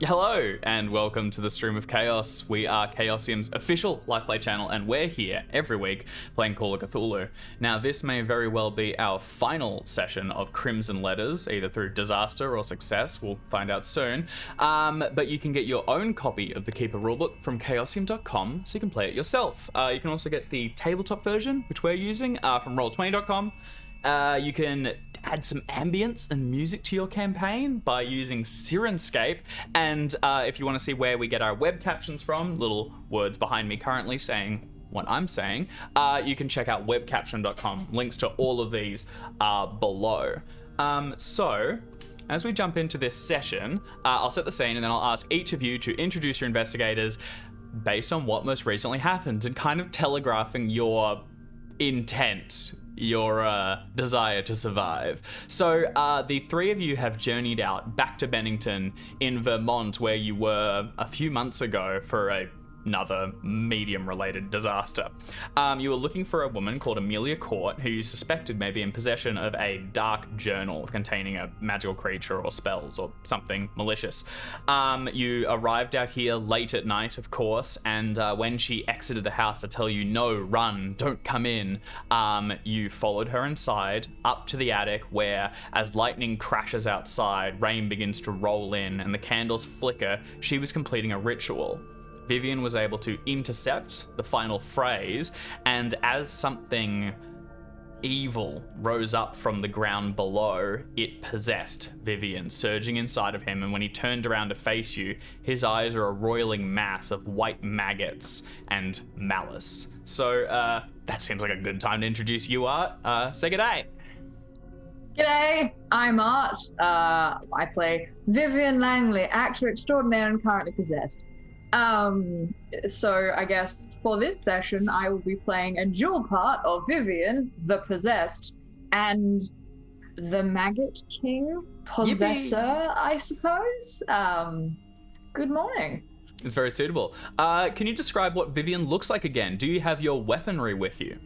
Hello and welcome to the Stream of Chaos. We are Chaosium's official Liveplay channel and we're here every week playing Call of Cthulhu. Now this may very well be our final session of Crimson Letters, either through disaster or success, we'll find out soon. But you can get your own copy of the Keeper Rulebook from chaosium.com so you can play it yourself. You can also get the tabletop version, which we're using, from roll20.com. You can add some ambience and music to your campaign by using Sirenscape, and if you want to see where we get our web captions from, little words behind me currently saying what I'm saying, you can check out webcaption.com. Links to all of these are below. So as we jump into this session, I'll set the scene and then I'll ask each of you to introduce your investigators based on what most recently happened and kind of telegraphing your intent, your desire to survive. So the three of you have journeyed out back to Bennington in Vermont, where you were a few months ago for another medium-related disaster. You were looking for a woman called Amelia Court, who you suspected may be in possession of a dark journal containing a magical creature or spells or something malicious. You arrived out here late at night, of course, and when she exited the house to tell you, no, run, don't come in, you followed her inside, up to the attic, where as lightning crashes outside, rain begins to roll in, and the candles flicker, she was completing a ritual. Vivian was able to intercept the final phrase, and as something evil rose up from the ground below, it possessed Vivian, surging inside of him, and when he turned around to face you, his eyes are a roiling mass of white maggots and malice. So that seems like a good time to introduce you, Art. Say g'day. G'day, I'm Art. I play Vivian Langley, actor extraordinaire and currently possessed. So I guess for this session, I will be playing a dual part of Vivian, the possessed, and the Maggot King, possessor, Yippee. I suppose. Good morning. It's very suitable. Can you describe what Vivian looks like again? Do you have your weaponry with you?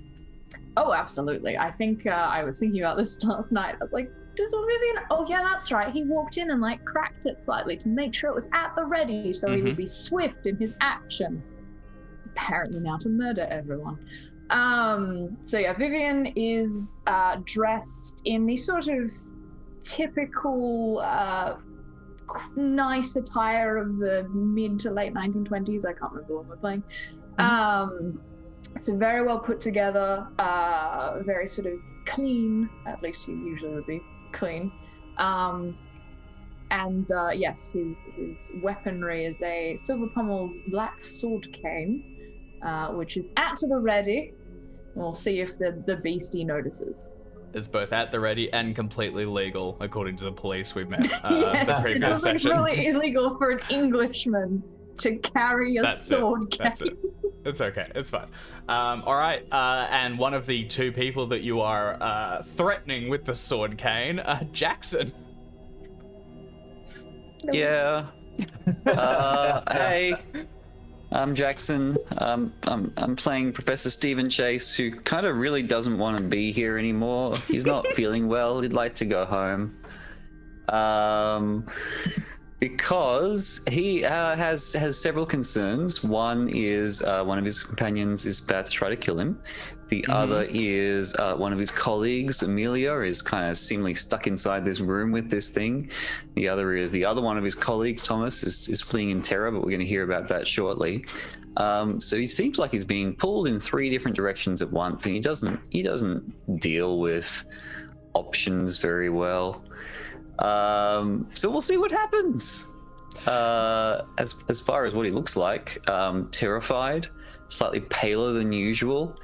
Oh, absolutely. I think I was thinking about this last night. I was like, does Vivian? Oh, yeah, that's right. He walked in and like cracked it slightly to make sure it was at the ready, so he would be swift in his action. Apparently now to murder everyone. So yeah, Vivian is dressed in the sort of typical nice attire of the mid to late 1920s. I can't remember when we're playing. So very well put together, very sort of clean, at least he usually would be clean. Yes, his weaponry is a silver pommeled black sword cane, which is at the ready. We'll see if the beastie notices. It's both at the ready and completely legal, according to the police we met the previous session. It's really illegal for an Englishman to carry a sword cane. That's it. It's okay. It's fine. All right. And one of the two people that you are threatening with the sword cane, Jackson. Yeah. Hey, I'm Jackson. I'm playing Professor Stephen Chase, who kind of really doesn't want to be here anymore. He's not feeling well. He'd like to go home. Because he has several concerns. One is one of his companions is about to try to kill him. The other is one of his colleagues, Amelia, is kind of seemingly stuck inside this room with this thing. The other is the other one of his colleagues, Thomas, is fleeing in terror, but we're going to hear about that shortly. So he seems like he's being pulled in three different directions at once, and he doesn't deal with options very well. So we'll see what happens. As far as what he looks like, terrified, slightly paler than usual.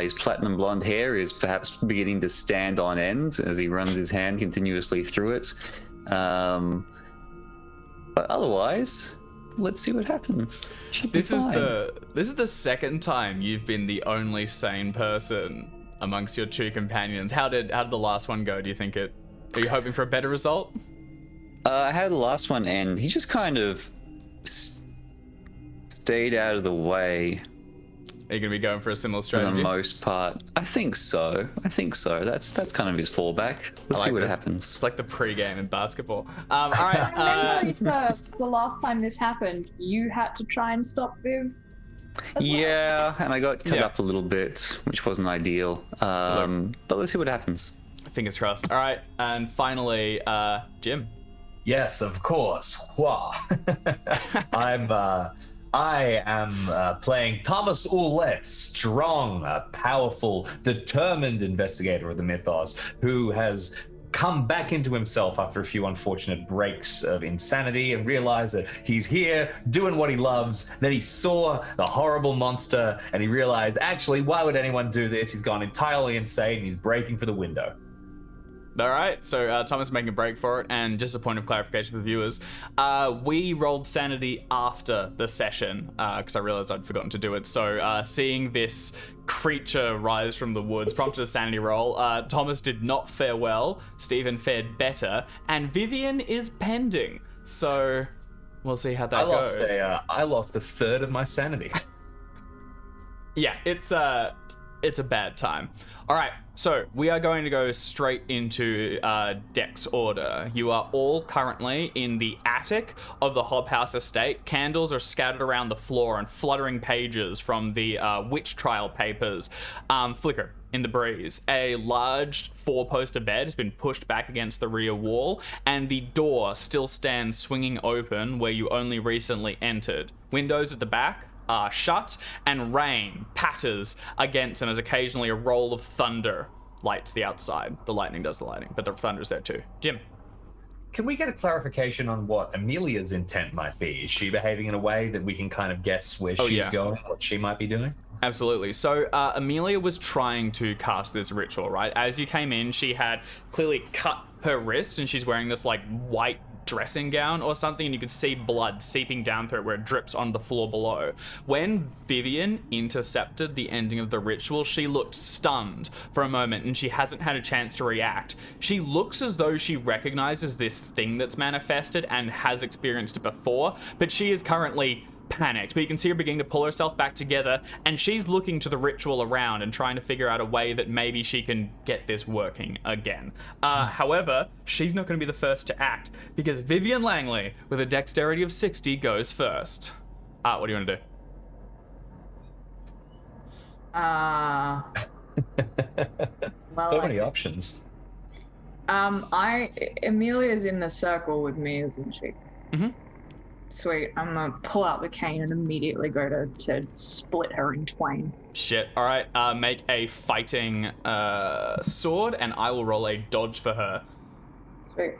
His platinum blonde hair is perhaps beginning to stand on end as he runs his hand continuously through it. But otherwise, let's see what happens. This is the second time you've been the only sane person amongst your two companions. How did the last one go? Do you think it? Are you hoping for a better result? I had the last one end. He just kind of stayed out of the way. Are you going to be going for a similar For strategy? the most part, I think so. That's kind of his fallback. Let's see what happens. It's like the pre-game in basketball. All right. Remember, the last time this happened, you had to try and stop Viv. Yeah, and I got cut up a little bit, which wasn't ideal. But let's see what happens. Fingers crossed. All right, and finally, Jim. Yes, of course. Wah. I am playing Thomas Ouellette, strong, powerful, determined investigator of the mythos, who has come back into himself after a few unfortunate breaks of insanity and realized that he's here doing what he loves. Then he saw the horrible monster and he realized, actually, why would anyone do this? He's gone entirely insane. He's breaking for the window. All right, so Thomas is making a break for it, and just a point of clarification for viewers, we rolled sanity after the session, because I realized I'd forgotten to do it, so seeing this creature rise from the woods prompted a sanity roll. Thomas did not fare well, Stephen fared better, and Vivian is pending, so we'll see how that goes. I lost a third of my sanity. Yeah, it's a bad time. All right, so we are going to go straight into Dex order. You are all currently in the attic of the Hobhouse estate. Candles are scattered around the floor and fluttering pages from the witch trial papers flicker in the breeze. A large 4-poster bed has been pushed back against the rear wall, and the door still stands swinging open where you only recently entered. Windows at the back are shut, and rain patters against them as occasionally a roll of thunder lights the outside. The lightning does the lightning, but the thunder's there too. Jim. Can we get a clarification on what Amelia's intent might be? Is she behaving in a way that we can kind of guess where she's going, what she might be doing? Absolutely. So Amelia was trying to cast this ritual, right? As you came in, she had clearly cut her wrist, and she's wearing this like white dressing gown or something, and you could see blood seeping down through it where it drips on the floor below. When Vivian intercepted the ending of the ritual, she looked stunned for a moment, and she hasn't had a chance to react. She looks as though she recognizes this thing that's manifested and has experienced it before, but she is currently panicked. But you can see her beginning to pull herself back together, and she's looking to the ritual around and trying to figure out a way that maybe she can get this working again. However, she's not going to be the first to act, because Vivian Langley, with a dexterity of 60, goes first. What do you want to do? Well, So many options. Amelia's in the circle with me, isn't she? Mm-hmm. Sweet. I'm gonna pull out the cane and immediately go to split her in twain. Shit. All right. Make a fighting sword, and I will roll a dodge for her. Sweet.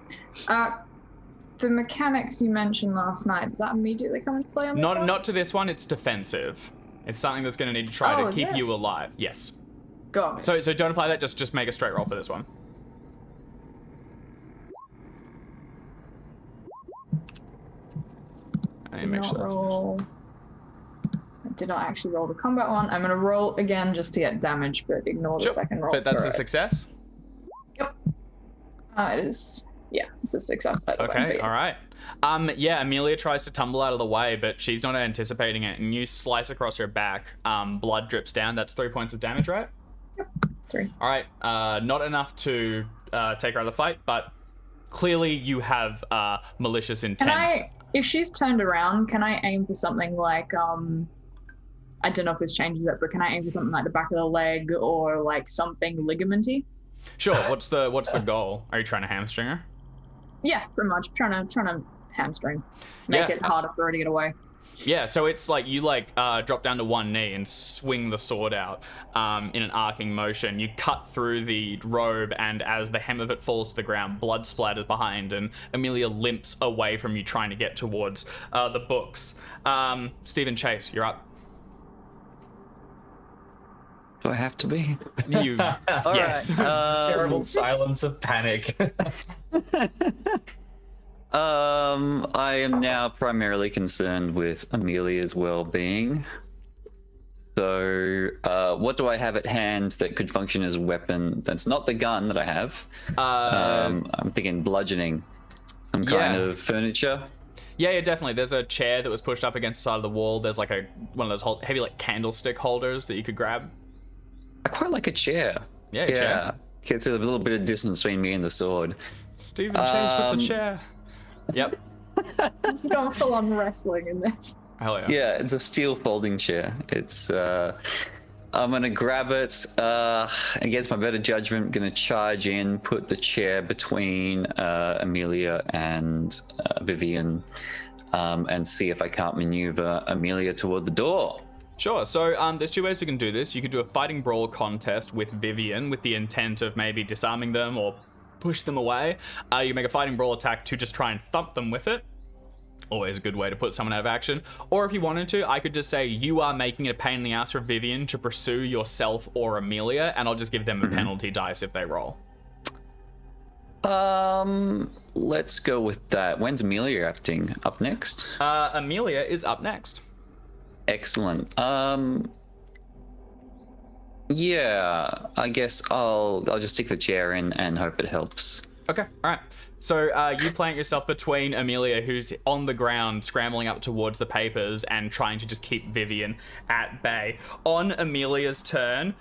The mechanics you mentioned last night, does that immediately come into play on this one? Not to this one. It's defensive. It's something that's going to need to try to keep you alive. Yes. Got it. So don't apply that. Just make a straight roll for this one. I did not actually roll the combat one. I'm gonna roll again just to get damage, but ignore the second roll. But that's a success? Yep. It is. Yeah, it's a success. Okay, all right. Yeah, Amelia tries to tumble out of the way, but she's not anticipating it, and you slice across her back. Blood drips down. That's 3 points of damage, right? Yep. 3. All right. Not enough to take her out of the fight, but clearly you have malicious intent. If she's turned around, can I aim for something like, I don't know if this changes it, but can I aim for something like the back of the leg or like something ligamenty? Sure. What's the goal? Are you trying to hamstring her? Yeah, pretty much. Trying to hamstring. Make it harder for her to get away. Yeah, so it's like you drop down to one knee and swing the sword out in an arcing motion. You cut through the robe, and as the hem of it falls to the ground, blood splatters behind, and Amelia limps away from you trying to get towards the books. Stephen Chase, you're up. Do I have to be? You, yes. Terrible silence of panic. I am now primarily concerned with Amelia's well-being. So, what do I have at hand that could function as a weapon? That's not the gun that I have. I'm thinking bludgeoning. Some kind of furniture. Yeah, definitely. There's a chair that was pushed up against the side of the wall. There's like one of those heavy like candlestick holders that you could grab. I quite like a chair. Yeah, a chair. Gets a little bit of distance between me and the sword. Stephen changed with the chair. Yep. Going full on wrestling in this. Hell yeah. Yeah, it's a steel folding chair. It's I'm gonna grab it. Against my better judgment, gonna charge in, put the chair between Amelia and Vivian, and see if I can't maneuver Amelia toward the door. Sure. So there's two ways we can do this. You could do a fighting brawl contest with Vivian with the intent of maybe disarming them or push them away. You can make a fighting brawl attack to just try and thump them with it. Always a good way to put someone out of action. Or if you wanted to, I could just say you are making it a pain in the ass for Vivian to pursue yourself or Amelia, and I'll just give them a penalty dice if they roll. Let's go with that. When's Amelia acting? Up next? Amelia is up next. Excellent. Yeah, I guess I'll just stick the chair in and hope it helps. Okay, all right. So you plant yourself between Amelia, who's on the ground, scrambling up towards the papers and trying to just keep Vivian at bay. On Amelia's turn,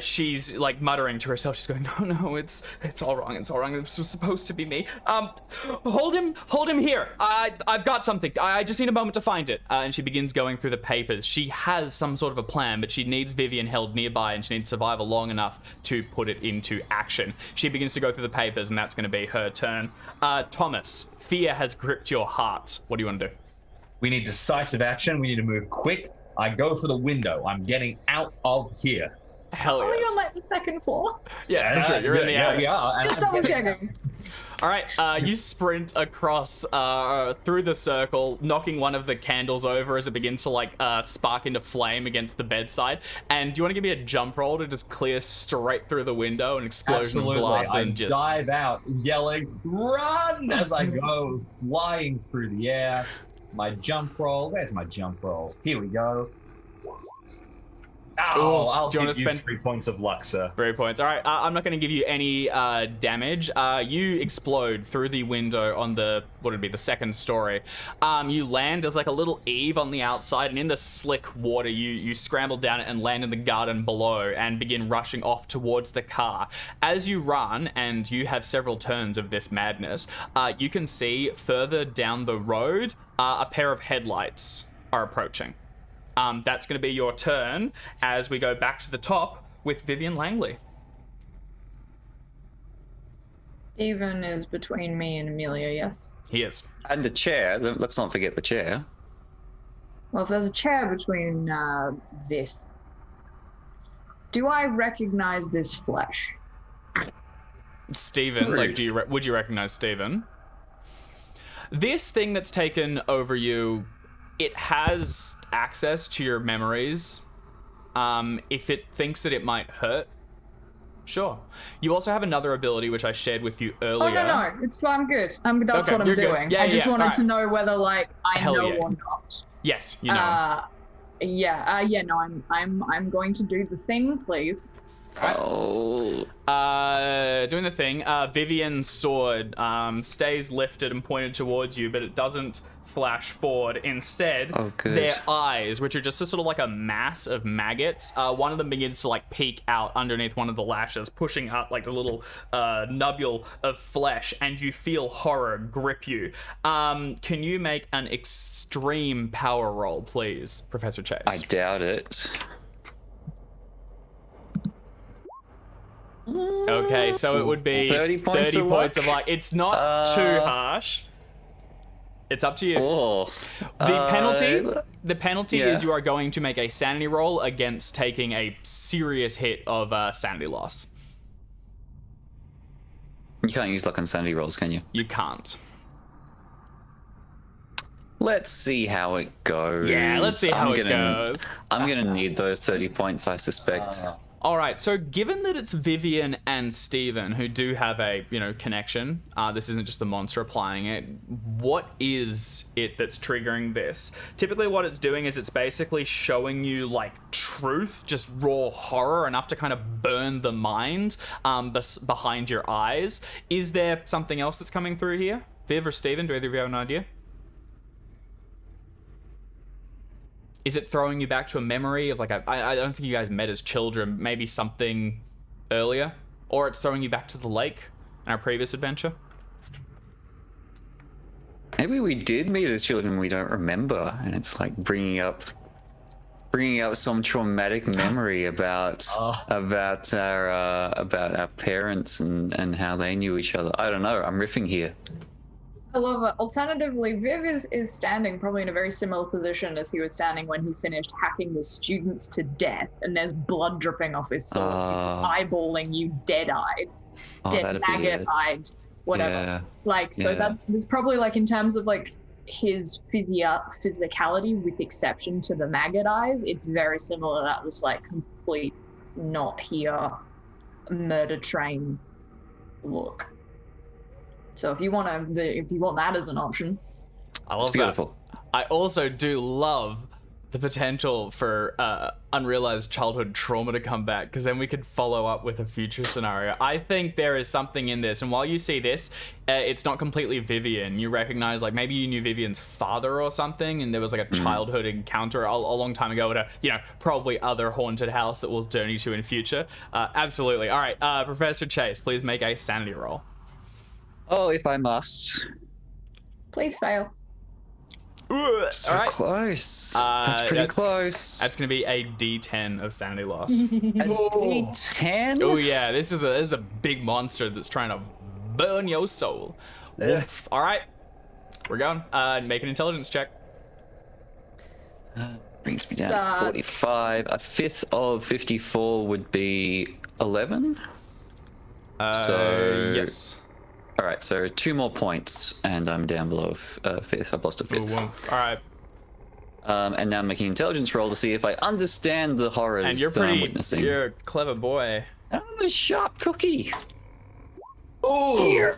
she's like muttering to herself. She's going, no, it's all wrong. It's all wrong. This was supposed to be me. Hold him here. I've got something. I just need a moment to find it. And she begins going through the papers. She has some sort of a plan, but she needs Vivian held nearby, and she needs to survive long enough to put it into action. She begins to go through the papers, and that's going to be her turn. Thomas, fear has gripped your heart. What do you want to do? We need decisive action. We need to move quick. I go for the window. I'm getting out of here. Hell Oh, yes. you're on like the second floor. Yeah, for sure. You're in the yeah, alley. we are. Just double checking. All right, you sprint across through the circle, knocking one of the candles over as it begins to like spark into flame against the bedside. And do you want to give me a jump roll to just clear straight through the window, an explosion of glass, and just dive out, yelling, "Run!" as I go flying through the air. My jump roll. Where's my jump roll? Here we go. Oh, I'll do you want give to you spend 3 points of luck, sir. 3 points? All right, I'm not going to give you any damage. You explode through the window on the, what would be the second story. You land, there's like a little eave on the outside, and in the slick water, you scramble down it and land in the garden below and begin rushing off towards the car. As you run, and you have several turns of this madness, you can see further down the road, a pair of headlights are approaching. That's going to be your turn as we go back to the top with Vivian Langley. Stephen is between me and Amelia, yes? He is. And the chair. Let's not forget the chair. Well, if there's a chair between this, do I recognize this flesh? Stephen, like, would you recognize Stephen? This thing that's taken over you, it has access to your memories. If it thinks that it might hurt, sure. You also have another ability which I shared with you earlier. Oh, no, I'm good. That's Okay, what I'm you're good. doing. Yeah, I just wanted alright. to know whether, like, I Hell know yeah. or not. Yes, you know. No, I'm going to do the thing, please. Oh. Doing the thing. Vivian's sword stays lifted and pointed towards you, but it doesn't flash forward. Instead, Oh, good. their eyes, which are just a sort of like a mass of maggots, one of them begins to like peek out underneath one of the lashes, pushing up like a little nubule of flesh, and you feel horror grip you. Can you make an extreme power roll, please, Professor Chase? I doubt it. Okay, so it would be 30 points of luck? luck. It's not too harsh. It's up to you. Oh. The penalty yeah. is you are going to make a sanity roll against taking a serious hit of sanity loss. You can't use luck on sanity rolls, can you? You can't. Let's see how it goes. Yeah, let's see how it goes. I'm gonna need those 30 points, I suspect. All right, so given that it's Vivian and Stephen who do have a, connection, this isn't just the monster applying it, what is it that's triggering this? Typically what it's doing is it's basically showing you, like, truth, just raw horror, enough to kind of burn the mind behind your eyes. Is there something else that's coming through here? Viv or Steven, do either of you have an idea? Is it throwing you back to a memory of like I don't think you guys met as children, maybe something earlier? Or it's throwing you back to the lake in our previous adventure? Maybe we did meet as children we don't remember, and it's like bringing up some traumatic memory about our parents and how they knew each other. I don't know. I'm riffing here. I love it. Alternatively, Viv is standing probably in a very similar position as he was standing when he finished hacking the students to death, and there's blood dripping off his sword. He's eyeballing you dead-eyed, dead maggot-eyed, whatever. Yeah. Like, so that's probably like in terms of like his physicality, with exception to the maggot eyes, it's very similar. That was like complete not here, murder train look. So if you want that as an option, I love it's beautiful. That. I also do love the potential for unrealized childhood trauma to come back, because then we could follow up with a future scenario. I think there is something in this, and while you see this, it's not completely Vivian. You recognize, like, maybe you knew Vivian's father or something, and there was like a childhood encounter a long time ago at a, probably other haunted house that we'll journey to in future. Absolutely. All right, Professor Chase, please make a sanity roll. Oh, if I must. please fail. So all right. close. That's pretty close. That's going to be a D10 of sanity loss. A D10? Oh yeah, this is a big monster that's trying to burn your soul. Woof. All right, we're going. Make an intelligence check. Brings me down to 45. A fifth of 54 would be 11. Yes. All right, so 2 more points, and I'm down below a fifth. I've lost a fifth. All right. And now I'm making an intelligence roll to see if I understand the horrors And you're that I'm pretty. witnessing. You're a clever boy. I'm a sharp cookie. Oh,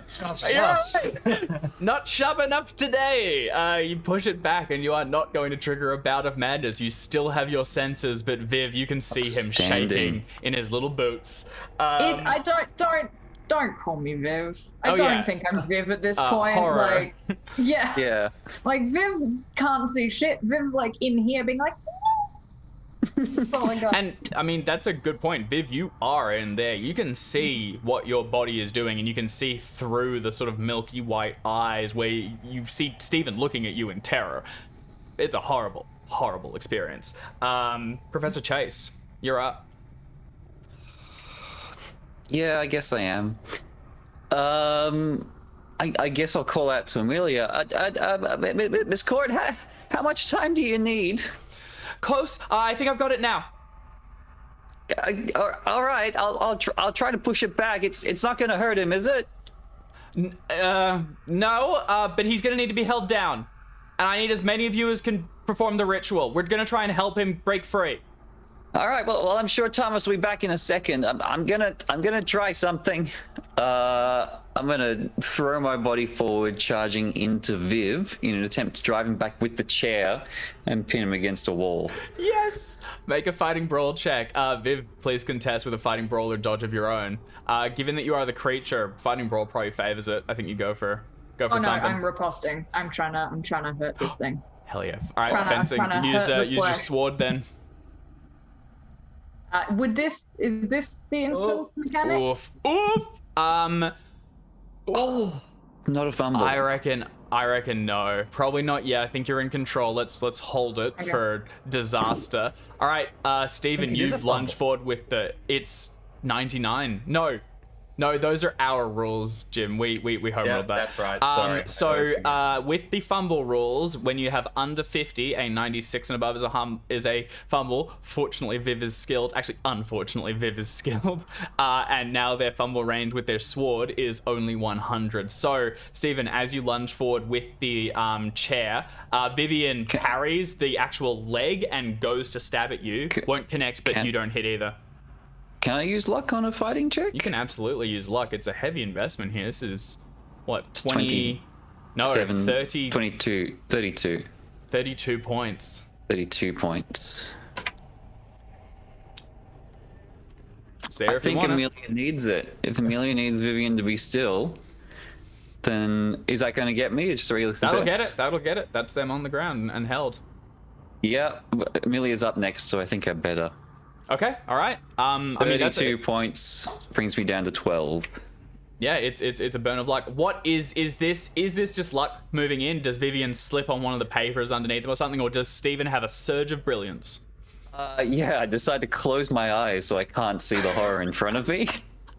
not sharp enough today. You push it back, and you are not going to trigger a bout of madness. You still have your senses, but Viv, you can see him shaking in his little boots. Don't call me Viv. I don't think I'm Viv at this point. Horror. Like, yeah. Yeah. Like, Viv can't see shit. Viv's like in here being like, oh my god. And I mean, that's a good point. Viv, you are in there. You can see what your body is doing, and you can see through the sort of milky white eyes where you see Steven looking at you in terror. It's a horrible, horrible experience. Professor Chase, you're up. Yeah, I guess I am. I guess I'll call out to Amelia. Miss Cord, how much time do you need? Close. I think I've got it now. All right, I'll try to push it back. It's not gonna hurt him, is it? No, but he's gonna need to be held down. And I need as many of you as can perform the ritual. We're gonna try and help him break free. All right. Well, I'm sure Thomas will be back in a second. I'm gonna try something. I'm gonna throw my body forward, charging into Viv in an attempt to drive him back with the chair and pin him against a wall. Yes! Make a fighting brawl check. Viv, please contest with a fighting brawl or dodge of your own. Given that you are the creature, fighting brawl probably favors it. I think you go for Oh no, thumping. I'm riposting. I'm trying to hurt this thing. Hell yeah. All right, fencing. Use your sword then. Is this the instance mechanics? Oof. Not a fumble. I reckon no. Probably not yet. I think you're in control. Let's hold it for disaster. All right, Steven, you lunge forward with it's 99. No, those are our rules, Jim. We home rolled that. That's right. Sorry. So with the fumble rules, when you have under 50, a 96 and above is a fumble. Fortunately, Viv is skilled. Actually, unfortunately, Viv is skilled. And now their fumble range with their sword is only 100. So, Steven, as you lunge forward with the chair, Vivian parries the actual leg and goes to stab at you. Won't connect, but you don't hit either. Can I use luck on a fighting check? You can absolutely use luck. It's a heavy investment here. This is, what, 20? No, 30. 22. 32. 32 points. 32 points. It's there I if you think want Amelia needs it. If Amelia needs Vivian to be still, then is that going to get me? It's just a regular success. That'll get it. That's them on the ground and held. Yeah, Amelia's up next, so I think I'm better. Okay, all right. I mean, that's 32 points brings me down to 12. Yeah, it's a burn of luck. What is this? Is this just luck moving in? Does Vivian slip on one of the papers underneath them or something, or does Stephen have a surge of brilliance? Yeah, I decided to close my eyes so I can't see the horror in front of me.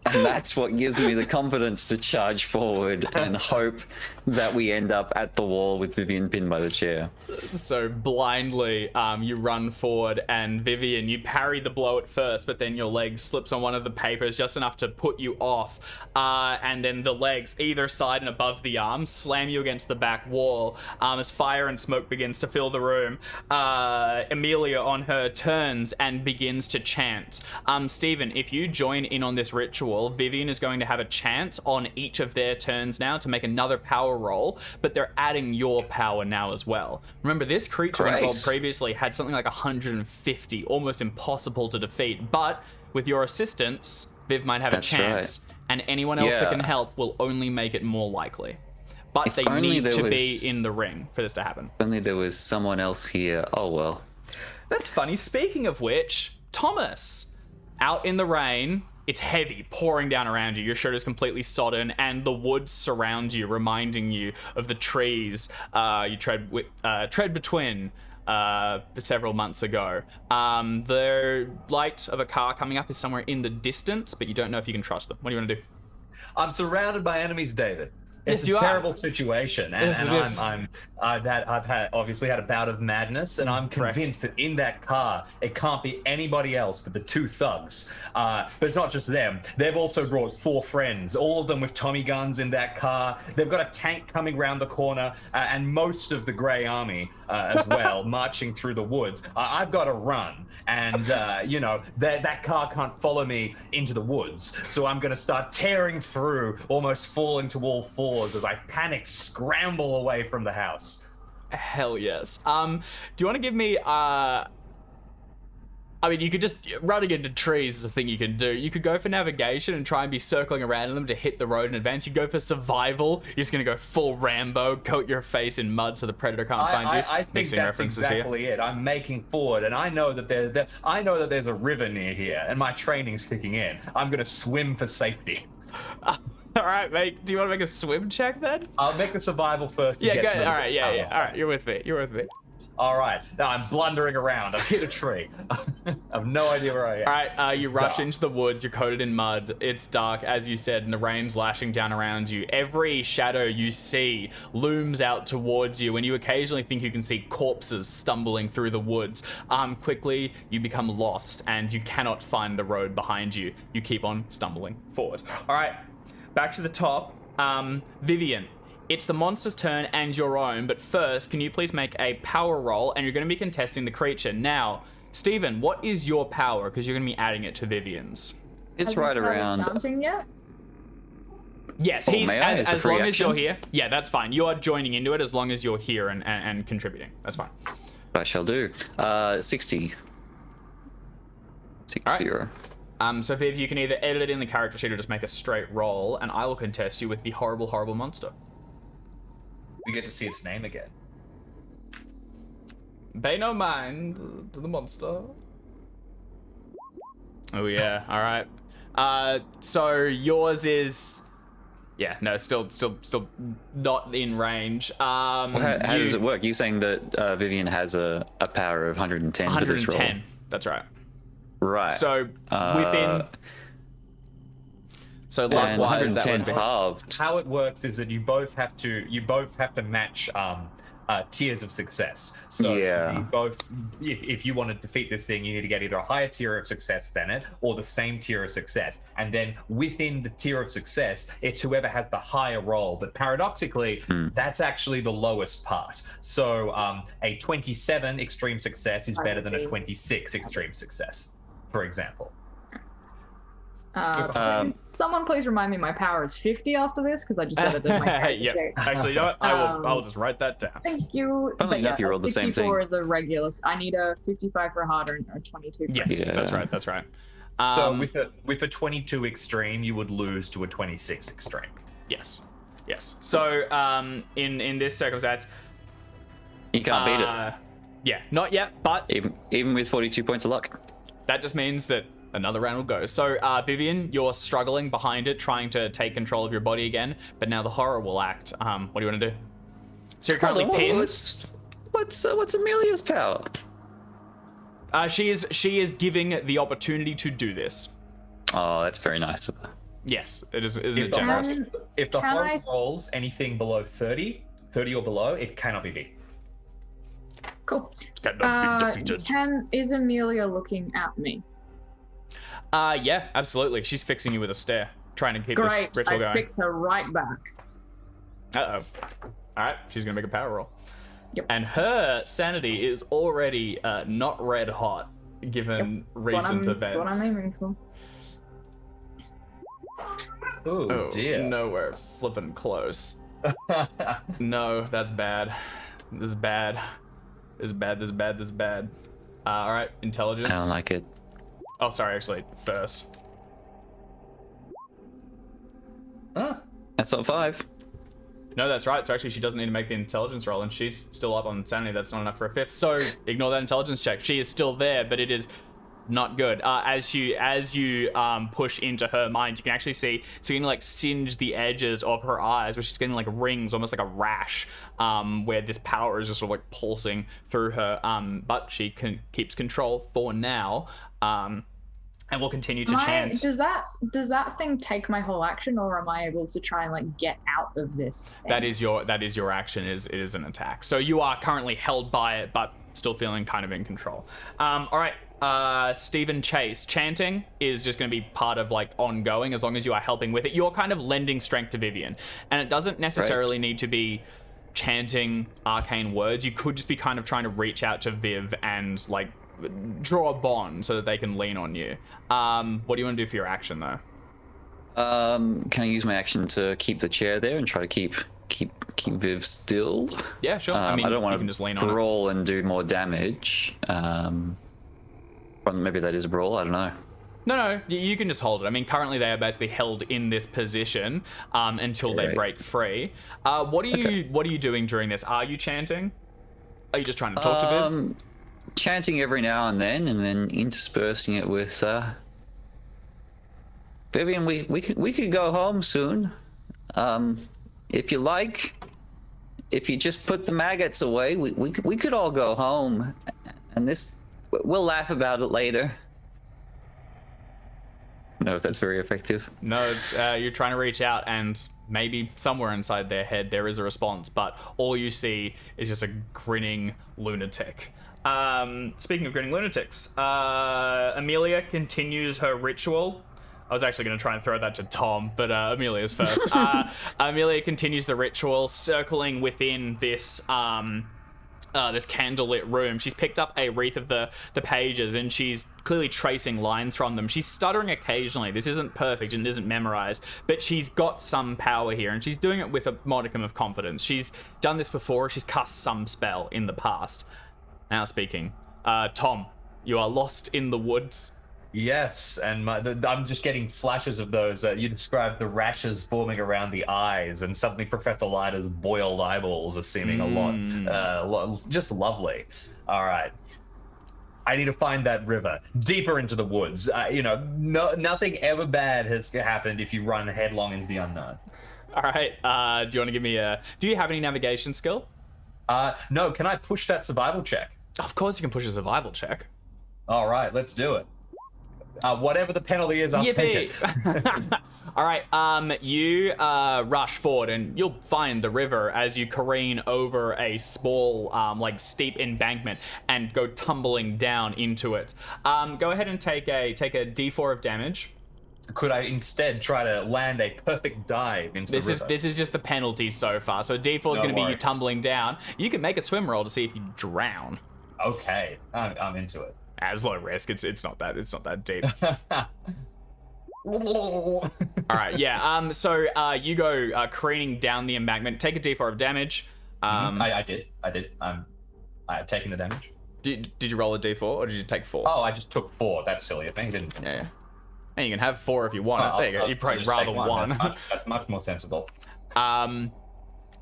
And that's what gives me the confidence to charge forward and hope that we end up at the wall with Vivian pinned by the chair. So blindly, you run forward, and Vivian, you parry the blow at first, but then your leg slips on one of the papers just enough to put you off. And then the legs, either side and above the arms, slam you against the back wall as fire and smoke begins to fill the room. Amelia, on her, turns and begins to chant. Stephen, if you join in on this ritual, Vivian is going to have a chance on each of their turns now to make another power roll, but they're adding your power now as well. Remember, this creature when it rolled previously had something like 150, almost impossible to defeat, but with your assistance, Viv might have a chance, and anyone else that can help will only make it more likely. But they need to be in the ring for this to happen. If only there was someone else here. Oh well. That's funny. Speaking of which, Thomas, out in the rain, it's heavy, pouring down around you. Your shirt is completely sodden, and the woods surround you, reminding you of the trees you tread between several months ago. The light of a car coming up is somewhere in the distance, but you don't know if you can trust them. What do you want to do? I'm surrounded by enemies, David. It's you a are. terrible situation, and, I've obviously had a bout of madness, and I'm convinced that in that car it can't be anybody else but the two thugs. But it's not just them; they've also brought 4 friends, all of them with Tommy guns in that car. They've got a tank coming round the corner, and most of the Grey Army as well, marching through the woods. I've got to run, and that car can't follow me into the woods, so I'm going to start tearing through, almost falling to all fours as I panic scramble away from the house. Hell yes. Do you want to give me I mean, you could just, running into trees is a thing you can do. You could go for navigation and try and be circling around them to hit the road in advance. You go for survival. You're just going to go full Rambo, coat your face in mud so the predator can't find you. I think that's exactly it. I'm making forward, and I know that there's a river near here, and my training's kicking in. I'm going to swim for safety. All right, mate. Do you want to make a swim check then? I'll make the survival first. Yeah, go. All right, yeah. All right, you're with me. All right, now I'm blundering around. I've hit a tree. I have no idea where I am. All right, you rush into the woods. You're coated in mud. It's dark, as you said, and the rain's lashing down around you. Every shadow you see looms out towards you, and you occasionally think you can see corpses stumbling through the woods. Quickly, you become lost, and you cannot find the road behind you. You keep on stumbling forward. All right, back to the top. Vivian. It's the monster's turn and your own, but first, can you please make a power roll, and you're going to be contesting the creature. Now, Stephen, what is your power? Because you're going to be adding it to Vivian's. It's right around... Counting yet? Yes, he's as long as you're here. Yeah, that's fine. You are joining into it as long as you're here and contributing. That's fine. I shall do. 60. 60. Right. So Viv, you can either edit it in the character sheet or just make a straight roll, and I will contest you with the horrible, horrible monster. We get to see its name again. Pay no mind to the monster. Oh yeah, all right. So yours is, yeah, no, still not in range. How does it work? You're saying that Vivian has a power of 110 for this roll? 110. That's right. Right. So within. So luck-wise, that would be halved. How it works is that you both have to match tiers of success. So yeah. you both, if you want to defeat this thing, you need to get either a higher tier of success than it, or the same tier of success. And then within the tier of success, it's whoever has the higher roll. But paradoxically, that's actually the lowest part. So a 27 extreme success is better than a 26 extreme success, for example. Someone please remind me my power is 50 after this, because I just edited my character. Yeah, actually, you know what? I will just write that down. Thank you. Funnily enough, you rolled the same thing. 54 is a regular. I need a 55 for a harder and a 22 for Yes, Yeah. that's right. So with a 22 extreme, you would lose to a 26 extreme. Yes. Yes. So in this circumstance, You can't beat it. yeah, not yet, but Even with 42 points of luck. that just means that another round will go. So Vivian, you're struggling behind it, trying to take control of your body again, but now the horror will act. What do you want to do? So you're currently pinned. What's Amelia's power? She is giving the opportunity to do this. Oh, that's very nice of her. Yes, it is. Isn't If it the generous? horror, if the Can horror I- rolls anything below 30 or below, it cannot be beat. Cool. Cannot be defeated. Is Amelia looking at me? Yeah, absolutely. She's fixing you with a stare, trying to keep Great. this ritual I going. fix her right back. Uh-oh. All right, she's gonna make a power roll. Yep. And her sanity is already not red hot, given recent events. What I'm aiming for. Oh dear. Nowhere flipping close. No, that's bad. This is bad. This is bad. This is bad. This is bad. All right, intelligence. I don't like it. Oh, sorry. Actually, first. Huh? That's not 5. No, that's right. So actually, she doesn't need to make the intelligence roll, and she's still up on sanity. That's not enough for a 5th. So ignore that intelligence check. She is still there, but it is not good. As you push into her mind, you can actually see it's getting like singe the edges of her eyes, where she's getting like rings, almost like a rash, where this power is just sort of like pulsing through her. But she keeps control for now. And will continue to chant. Does that thing take my whole action, or am I able to try and like get out of this thing? That is your action. It is an attack. So you are currently held by it, but still feeling kind of in control. All right, Stephen Chase. Chanting is just going to be part of like ongoing as long as you are helping with it. You're kind of lending strength to Vivian, and it doesn't necessarily need to be chanting arcane words. You could just be kind of trying to reach out to Viv and like draw a bond so that they can lean on you. What do you want to do for your action though? Can I use my action to keep the chair there and try to keep Viv still? Yeah, sure. I don't you want can to just lean on it. brawl and do more damage. Or maybe that is a brawl. I don't know. No, you can just hold it. I mean, currently they are basically held in this position until they Right. break free. What are you doing during this? Are you chanting? Are you just trying to talk to Viv? Chanting every now and then interspersing it with Vivian, we could go home soon. If you like, if you just put the maggots away, we could all go home, and we'll laugh about it later. I don't know if that's very effective. No, it's, you're trying to reach out, and maybe somewhere inside their head there is a response, but all you see is just a grinning lunatic. Speaking of grinning lunatics, Amelia continues her ritual. I was actually going to try and throw that to Tom, but Amelia's first. Amelia continues the ritual, circling within this this candlelit room. She's picked up a wreath of the pages, and she's clearly tracing lines from them. She's stuttering occasionally. This isn't perfect and isn't memorized, but she's got some power here, and she's doing it with a modicum of confidence. She's done this before. She's cast some spell in the past. Now speaking, Tom, you are lost in the woods. Yes, and I'm just getting flashes of those. You described the rashes forming around the eyes, and suddenly Professor Leiter's boiled eyeballs are seeming a lot, just lovely. All right. I need to find that river deeper into the woods. Nothing ever bad has happened if you run headlong into the unknown. All right. Do you want to give me do you have any navigation skill? No, can I push that survival check? Of course you can push a survival check. All right, let's do it. Whatever the penalty is, I'll take it. All right, you rush forward, and you'll find the river as you careen over a small, like steep embankment and go tumbling down into it. Go ahead and take a D4 of damage. Could I instead try to land a perfect dive into the river? This is just the penalty so far. So D4 is going to be you worries. tumbling down. You can make a swim roll to see if you drown. Okay, I'm into it. As low risk, it's not that deep. All right, yeah. So you go careening down the embankment. Take a D4 of damage. I did. I've taken the damage. Did you roll a D4 or did you take 4? Oh, I just took 4. That's silly of me. Didn't. Yeah. And you can have 4 if you want it. There you go. You probably just rather take one. That's much more sensible.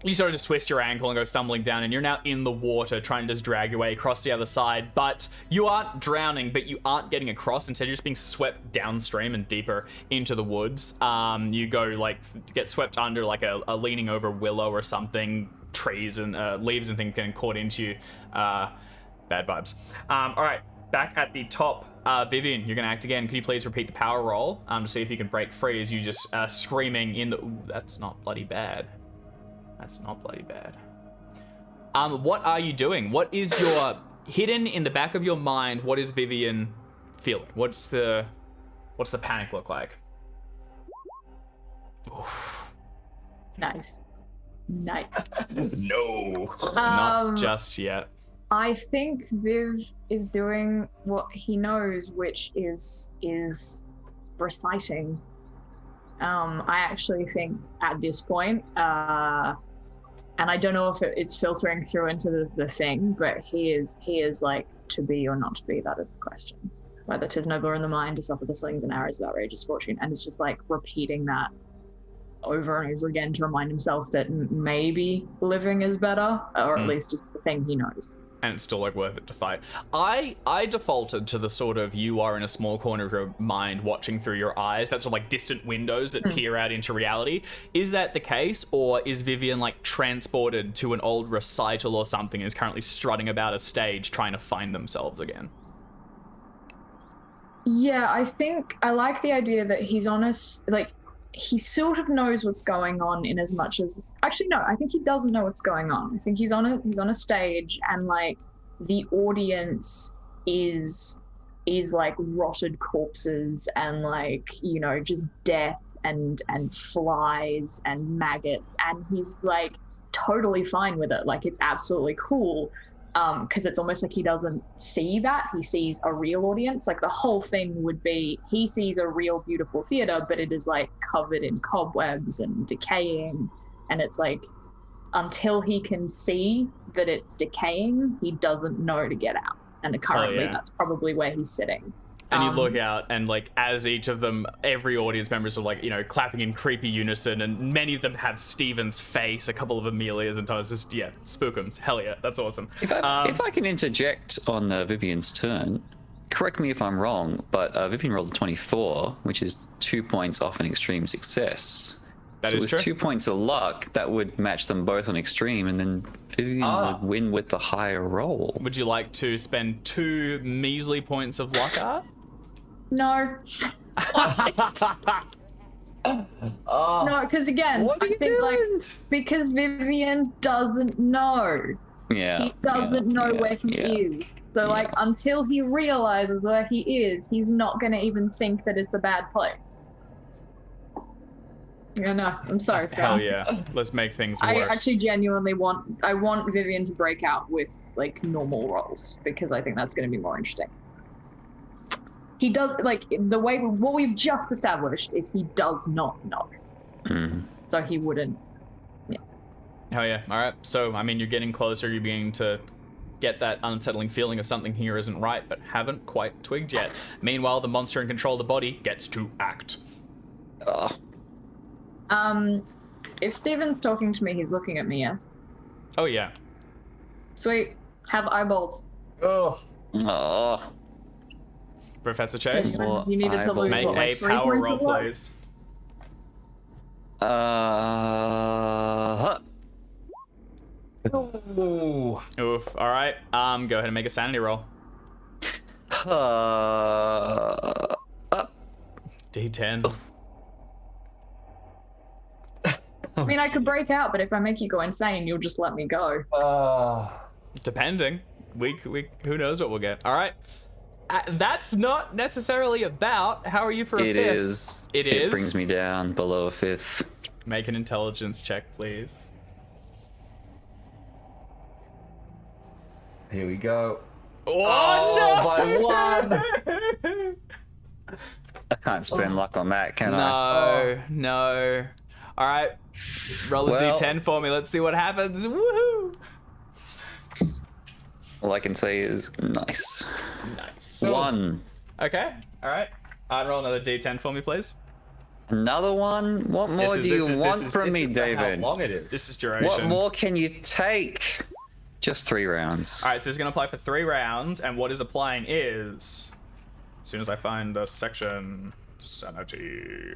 You sort of just twist your ankle and go stumbling down, and you're now in the water trying to just drag your way across the other side. But you aren't drowning, but you aren't getting across. Instead, you're just being swept downstream and deeper into the woods. You go, like, get swept under, like, a leaning over willow or something. Trees and leaves and things getting caught into you. Bad vibes. All right, back at the top. Vivian, you're going to act again. Could you please repeat the power roll to see if you can break free as you just screaming in the... Ooh, that's not bloody bad. That's not bloody bad. What are you doing? What is your... Hidden in the back of your mind, what is Vivian feeling? What's the panic look like? Oof. Nice. No. Not just yet. I think Viv is doing what he knows, which is reciting. I actually think at this point, and I don't know if it's filtering through into the thing, but he is like, to be or not to be, that is the question. Whether 'tis nobler in the mind to suffer the slings and arrows of outrageous fortune, and it's just like repeating that over and over again to remind himself that maybe living is better, or at least it's the thing he knows. And it's still like worth it to fight. I defaulted to the sort of you are in a small corner of your mind watching through your eyes. That's sort of like distant windows that peer out into reality. Is that the case, or is Vivian like transported to an old recital or something and is currently strutting about a stage trying to find themselves again? Yeah, I think I like the idea that he's honest, like he sort of knows what's going on in as much as... Actually, no, I think he doesn't know what's going on. I think he's on a stage, and like the audience is like rotted corpses and like, you know, just death and flies and maggots, and he's like totally fine with it. Like it's absolutely cool. Because it's almost like he doesn't see that. He sees a real audience. Like the whole thing would be, he sees a real beautiful theater, but it is like covered in cobwebs and decaying. And it's like, until he can see that it's decaying, he doesn't know to get out. And currently that's probably where he's sitting. And you look out, and like as each of them, every audience members are like, you know, clapping in creepy unison, and many of them have Steven's face, a couple of Amelia's, and Thomas. Just spookums. Hell yeah, that's awesome. If I can interject on Vivian's turn, correct me if I'm wrong, but Vivian rolled a 24, which is 2 points off an extreme success. That so is with true. 2 points of luck, that would match them both on extreme, and then Vivian would win with the higher roll. Would you like to spend 2 measly points of luck art? No. No, because again, What are I you think doing? like because Vivian doesn't know. Yeah. He doesn't know where he is. So like until he realizes where he is, he's not gonna even think that it's a bad place. Yeah, no, I'm sorry. Hell yeah. Let's make things worse. I actually genuinely want Vivian to break out with like normal rolls, because I think that's gonna be more interesting. He does, like, the way, what we've just established is he does not know. So he wouldn't, Hell yeah. All right. So, I mean, you're getting closer. You're beginning to get that unsettling feeling of something here isn't right, but haven't quite twigged yet. Meanwhile, the monster in control of the body gets to act. If Steven's talking to me, he's looking at me, yes? Oh, yeah. Sweet. Have eyeballs. Professor Chase, So you needed to lose make what, like a 3 power points roll, of luck? please. Oof. All right. Go ahead and make a sanity roll. D10. I mean, I could break out, but if I make you go insane, you'll just let me go. Depending. Who knows what we'll get. All right. That's not necessarily about. How are you for a It fifth? is. It is? It brings me down below a fifth. Make an intelligence check, please. Here we go. Oh, by one. I can't spend luck on that, can I? No. All right. Roll a Well- d10 for me. Let's see what happens. Woohoo! All I can say is nice. Nice. 1. Okay. All right. Roll another d10 for me, please. Another one? What more do you want from me, David? How long it is? This is duration. What more can you take? Just 3 rounds. All right, so it's going to apply for 3 rounds, and what is applying is, as soon as I find the section, sanity.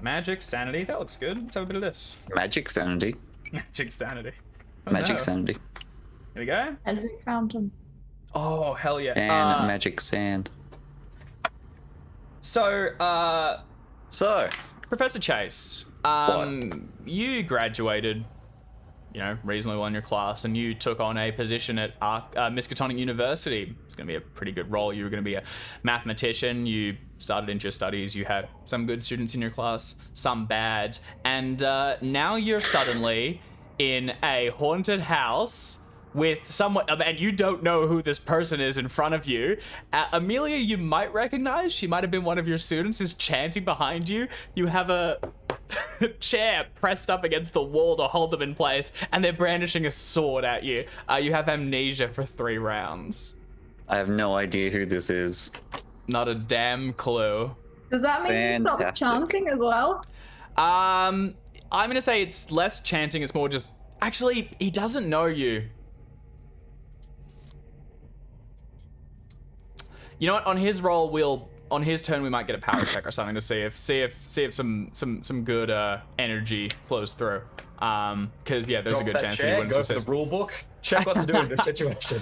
Magic sanity. That looks good. Let's have a bit of this. Magic sanity. Magic sanity. Oh, Magic no. sanity. Here we go. Magic fountain. Oh, hell yeah. And magic sand. So, So, Professor Chase, you graduated, reasonably well in your class, and you took on a position at Miskatonic University. It's going to be a pretty good role. You were going to be a mathematician. You started into your studies. You had some good students in your class, some bad, and now you're suddenly in a haunted house with someone, and you don't know who this person is in front of you. Amelia, you might recognize. She might have been one of your students, is chanting behind you. You have a chair pressed up against the wall to hold them in place, and they're brandishing a sword at you. You have amnesia for 3 rounds. I have no idea who this is. Not a damn clue. Does that mean you stop Fantastic. chanting as well? I'm gonna say it's less chanting, it's more just... Actually, he doesn't know you. You know what? On his roll, on his turn, we might get a power check or something to see if some good energy flows through. Because there's Drop a good that chance chair, that he wins go the for the situation. rule book. Check what to do in this situation.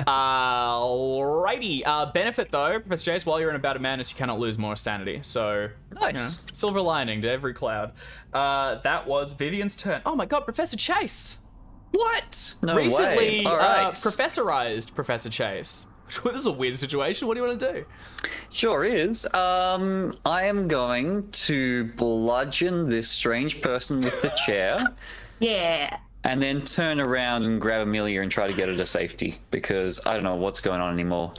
Alrighty. Benefit though, Professor Chase, while you're in a bout of madness, you cannot lose more sanity. So Nice. silver lining to every cloud. That was Vivian's turn. Oh my god, Professor Chase! What? No Recently way. All right. professorized Professor Chase. This is a weird situation. What do you want to do? Sure is. I am going to bludgeon this strange person with the chair, Yeah. and then turn around and grab Amelia and try to get her to safety, because I don't know what's going on anymore.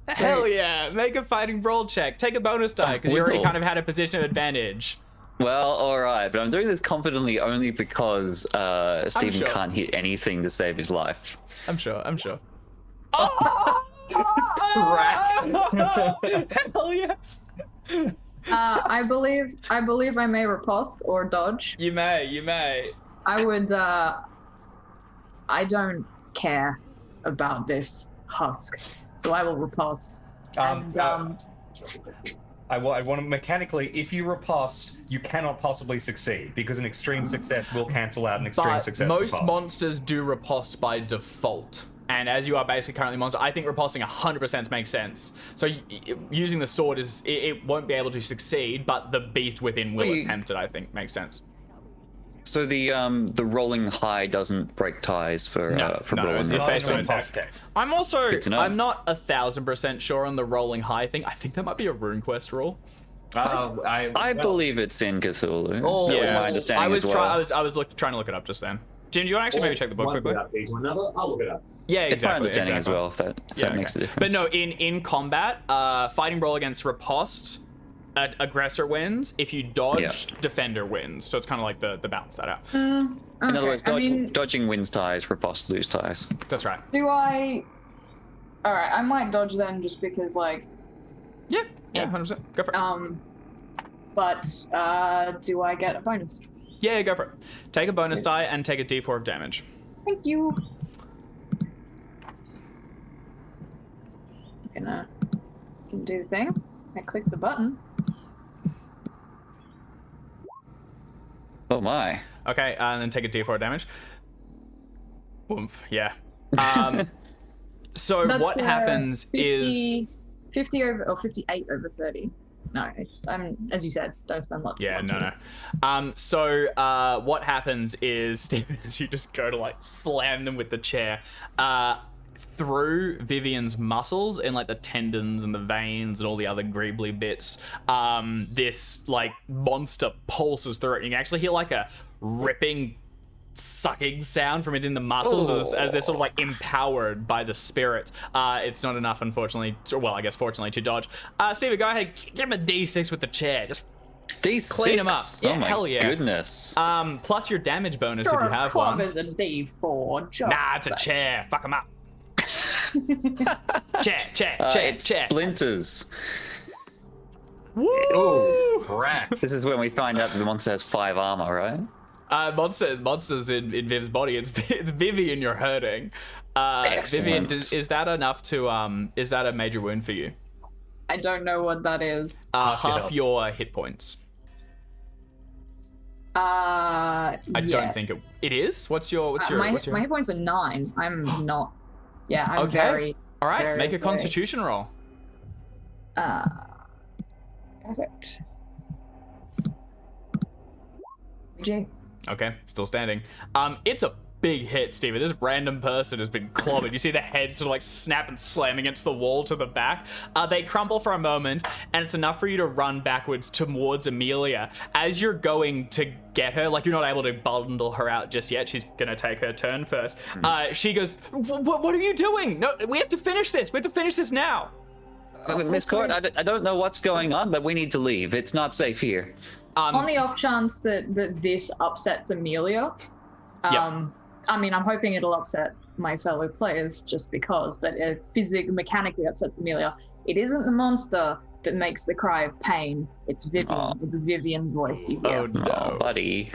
Hell yeah! Make a fighting brawl check. Take a bonus die because you already Will. kind of had a position of advantage. Well, all right, but I'm doing this confidently only because Stephen sure. can't hit anything to save his life. I'm sure. Hell yes! I believe I may riposte or dodge. You may. I would. I don't care about this husk, so I will riposte. I want to mechanically, if you riposte, you cannot possibly succeed because an extreme success will cancel out an extreme But success. most riposte. monsters do riposte by default. And as you are basically currently monster, I think riposting 100% makes sense. So using the sword it won't be able to succeed, but the beast within will attempt it. I think makes sense. So the rolling high doesn't break ties for rolling. it's Not basically an an attack. case. I'm also Good to know. I'm not 1000% sure on the rolling high thing. I think that might be a rune quest rule. I believe it's in Cthulhu. Oh, that was my understanding I was as well. I was trying to look it up just then. Jim, do you want to actually maybe check the book quickly? I'll look it up. Yeah, exactly. It's my understanding as well, if that makes a difference. But no, in combat, fighting brawl against riposte, aggressor wins. If you dodge, defender wins. So it's kind of like the balance that out. In other words, I mean, dodging wins ties, riposte lose ties. That's right. do I? All right, I might dodge then, just because, like, Yeah, 100%. Go for it. But do I get a bonus? Yeah, go for it. Take a bonus die and take a d4 of damage. Thank you. Can do the thing. I click the button. Oh my. Okay, and then take a d4 of damage. Oomph, yeah. So That's, what happens 50, is... 50 over, or 58 over 30. No, as you said, don't spend lots. Yeah, no. So what happens is, Stephen, as you just go to like slam them with the chair, through Vivian's muscles and like the tendons and the veins and all the other greebly bits, this like monster pulses through it. And you can actually hear like a ripping, sucking sound from within the muscles as they're sort of like empowered by the spirit. It's not enough, unfortunately. I guess fortunately to dodge. Steven, go ahead, give him a D6 with the chair. Just D6. clean him up. Yeah, oh my hell yeah. goodness. Plus your damage bonus Sure, if you have club one. is a D4. Just Nah, it's a chair. Fuck him up. Check. It splinters. Woo! Oh, crack. This is when we find out that the monster has 5 armor, right? Monsters in Viv's body. It's Vivian you're hurting. Vivian, is that enough to is that a major wound for you? I don't know what that is. Half your hit points. I don't think it is. What's your my hit points are 9. I'm not. Yeah, I'm okay. very. All right, very, make a Constitution roll. Perfect. G. Okay, still standing. It's a big hit, Steven. This random person has been clobbered. You see the head sort of like snap and slam against the wall to the back. They crumble for a moment, and it's enough for you to run backwards towards Amelia. As you're going to get her, like you're not able to bundle her out just yet. She's gonna take her turn first. She goes, "What are you doing? No, we have to finish this. We have to finish this now." Miss Court, I don't know what's going on, but we need to leave. It's not safe here. On the off chance that this upsets Amelia, I mean, I'm hoping it'll upset my fellow players just because, but if mechanically upsets Amelia, it isn't the monster that makes the cry of pain. It's Vivian. Oh. It's Vivian's voice you hear. Oh no, buddy.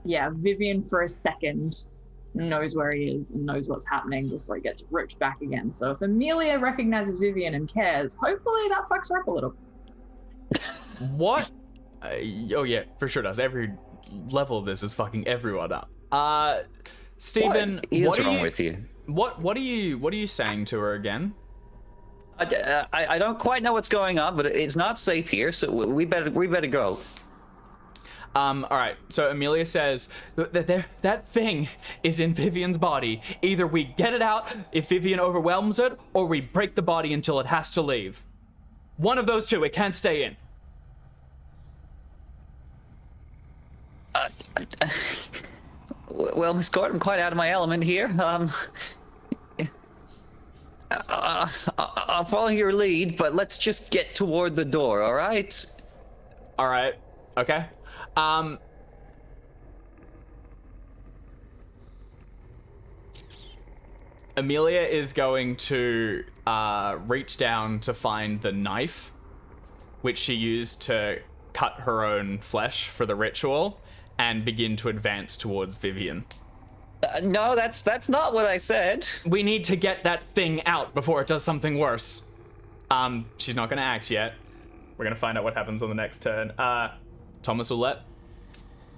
Yeah, Vivian for a second knows where he is and knows what's happening before he gets ripped back again. So if Amelia recognizes Vivian and cares, hopefully that fucks her up a little. What? Oh yeah, for sure does. Every level of this is fucking everyone up. Steven, what is wrong with you? What are you saying to her again? I don't quite know what's going on, but it's not safe here, so we better go. All right. So Amelia says that thing is in Vivian's body. Either we get it out if Vivian overwhelms it, or we break the body until it has to leave. One of those two. It can't stay in. Well, Miss Court, I'm quite out of my element here. I'll follow your lead, but let's just get toward the door, all right? All right. Okay. Amelia is going to reach down to find the knife, which she used to cut her own flesh for the ritual, and begin to advance towards Vivian. No, that's not what I said. We need to get that thing out before it does something worse. She's not gonna act yet. We're gonna find out what happens on the next turn. Thomas Oulette.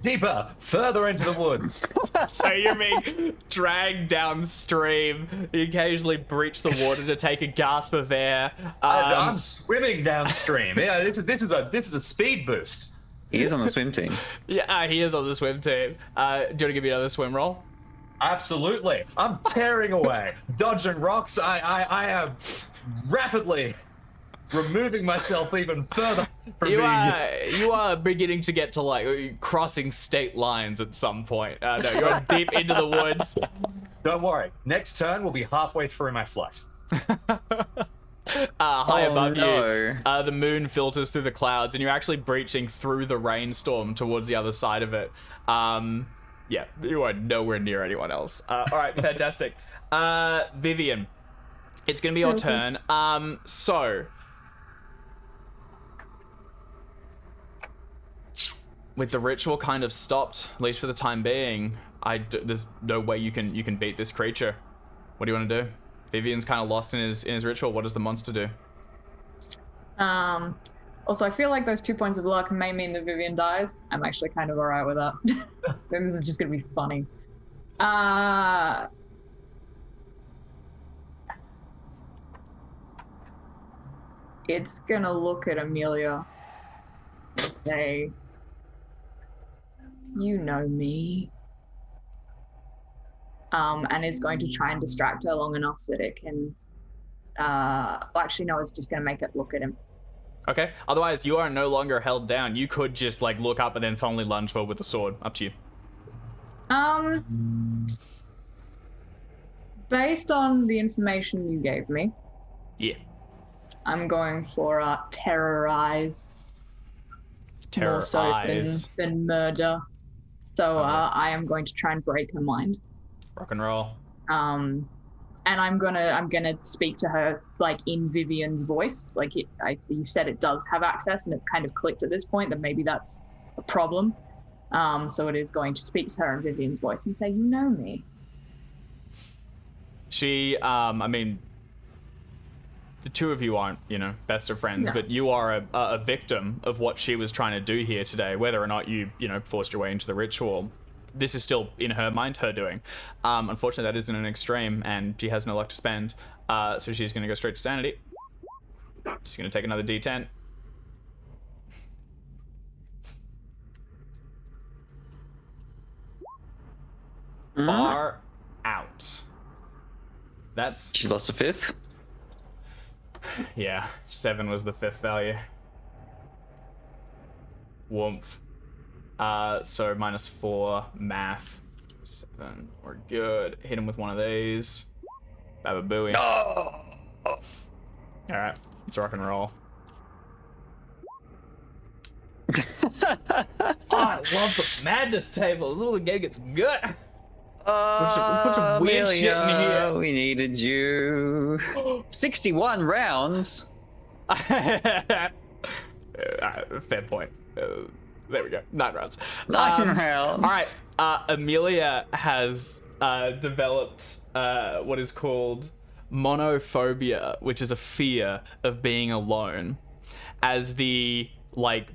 Deeper, further into the woods. So you're being dragged downstream. You occasionally breach the water to take a gasp of air. I'm swimming downstream. Yeah, this is a speed boost. He is on the swim team. Yeah, he is on the swim team. Do you want to give me another swim roll? Absolutely. I'm tearing away, dodging rocks. I am rapidly removing myself even further from You are beginning to get to like crossing state lines at some point. No, you're deep into the woods. Don't worry. Next turn will be halfway through my flight. High above no. you, the moon filters through the clouds, and you're actually breaching through the rainstorm towards the other side of it. Yeah, you are nowhere near anyone else. All right, fantastic. Vivian, it's gonna be your turn. So, with the ritual kind of stopped, at least for the time being, there's no way you can beat this creature. What do you want to do? Vivian's kind of lost in his ritual. What does the monster do? Also, I feel like those 2 points of luck may mean that Vivian dies. I'm actually kind of alright with that. This is just gonna be funny. It's gonna look at Amelia and say, "You know me." And is going to try and distract her long enough that it can. Actually, no, it's just going to make it look at him. Okay. Otherwise, you are no longer held down. You could just like look up and then suddenly lunge forward with the sword. Up to you. Based on the information you gave me, Yeah. I'm going for terrorize. More so than murder. So I am going to try and break her mind. Rock and roll. And I'm gonna speak to her like in Vivian's voice. Like I see you said it does have access, and it's kind of clicked at this point that maybe that's a problem. So it is going to speak to her in Vivian's voice and say, "You know me." She, I mean, the two of you aren't, best of friends, but you are a victim of what she was trying to do here today. Whether or not you, forced your way into the ritual, this is still, in her mind, her doing. Unfortunately, that isn't an extreme, and she has no luck to spend. So she's going to go straight to sanity. She's going to take another D10. Far out. That's... She lost a 5th? Yeah, 7 was the 5th value. Woomph. So -4 math. 7. We're good. Hit him with one of these. Bababooey. Oh! Alright, let's rock and roll. I love the madness table. This is where the game gets good. Put some weird shit in here. We needed you. 61 rounds. Fair point. There we go. 9 rounds. 9 rounds. All right. Amelia has developed what is called monophobia, which is a fear of being alone. As the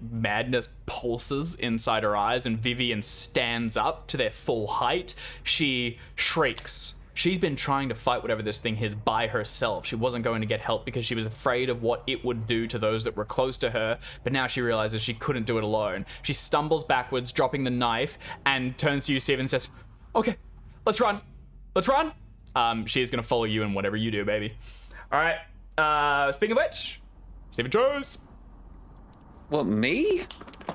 madness pulses inside her eyes and Vivian stands up to their full height, she shrieks. She's been trying to fight whatever this thing is by herself. She wasn't going to get help because she was afraid of what it would do to those that were close to her, but now she realizes she couldn't do it alone. She stumbles backwards, dropping the knife, and turns to you, Steven, and says, "Okay, let's run. Let's run." She is going to follow you in whatever you do, baby. All right. Speaking of which, Steven chose. What, me?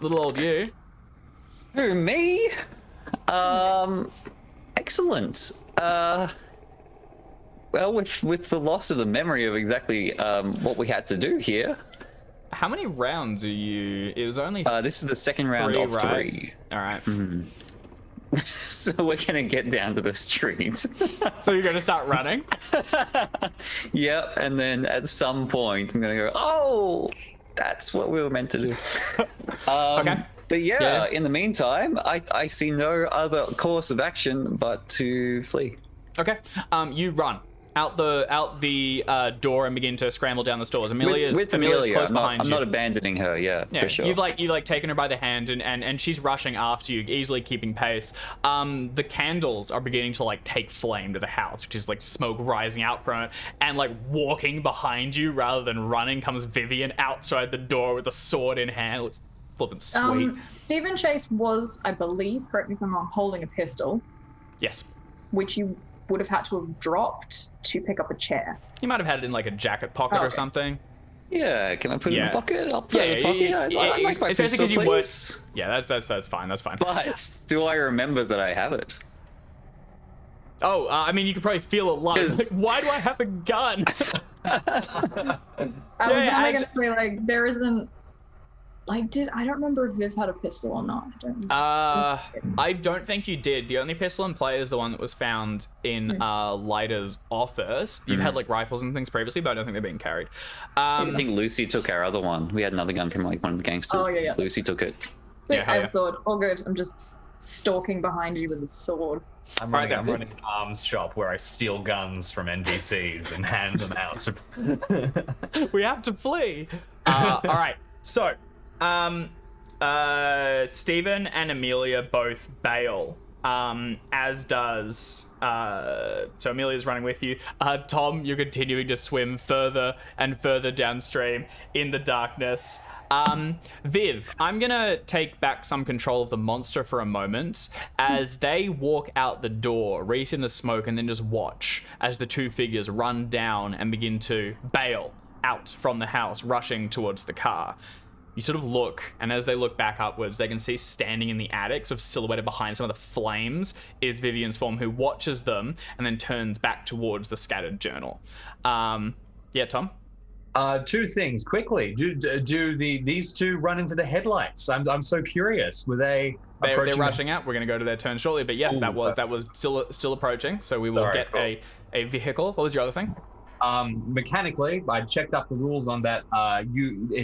Little old you. Who, me? Excellent. Well, with the loss of the memory of exactly what we had to do here. How many rounds are you? It was only. This is the second round of 3. All right. Mm-hmm. So we're gonna get down to the street. So you're gonna start running? Yep, and then at some point I'm gonna go, "Oh, that's what we were meant to do." Okay. But yeah, in the meantime, I see no other course of action but to flee. Okay. You run out the door and begin to scramble down the stairs. Amelia's close behind you. I'm not abandoning her. Yeah, for sure. You've taken her by the hand and she's rushing after you, easily keeping pace. The candles are beginning to take flame to the house, which is smoke rising out from it, and walking behind you rather than running comes Vivian outside the door with a sword in hand. It looks flippin' sweet. Stephen Chase was, I believe, correct me if I'm wrong, holding a pistol. Yes. Which you would have had to have dropped to pick up a chair. You might have had it in a jacket pocket or something. Yeah, can I put it in a pocket? I'll put it in a pocket. I like my pistol, please. Yeah, that's fine. That's fine. But do I remember that I have it? Oh, I mean, you could probably feel it live. Why do I have a gun? I was gonna say there isn't. I don't remember if Viv had a pistol or not. I don't think you did. The only pistol in play is the one that was found in Leiter's office. You've had rifles and things previously, but I don't think they're being carried. I think Lucy took our other one. We had another gun from one of the gangsters. Oh yeah. Lucy took it. I have a sword. All good. I'm just stalking behind you with a sword. I'm running an arms shop where I steal guns from NPCs and hand them out. We have to flee. All right. So. Stephen and Amelia both bail, as does, so Amelia's running with you. Tom, you're continuing to swim further and further downstream in the darkness. Viv, I'm gonna take back some control of the monster for a moment as they walk out the door, race in the smoke, and then just watch as the two figures run down and begin to bail out from the house, rushing towards the car. You sort of look, and as they look back upwards, they can see standing in the attic, sort of silhouetted behind some of the flames, is Vivian's form, who watches them and then turns back towards the scattered journal. Yeah, Tom? 2 things, quickly. Do these two run into the headlights? I'm so curious. Were they approaching? They're rushing out. We're going to go to their turn shortly, but yes, that was still approaching, so we will get a a vehicle. What was your other thing? Mechanically, I checked up the rules on that.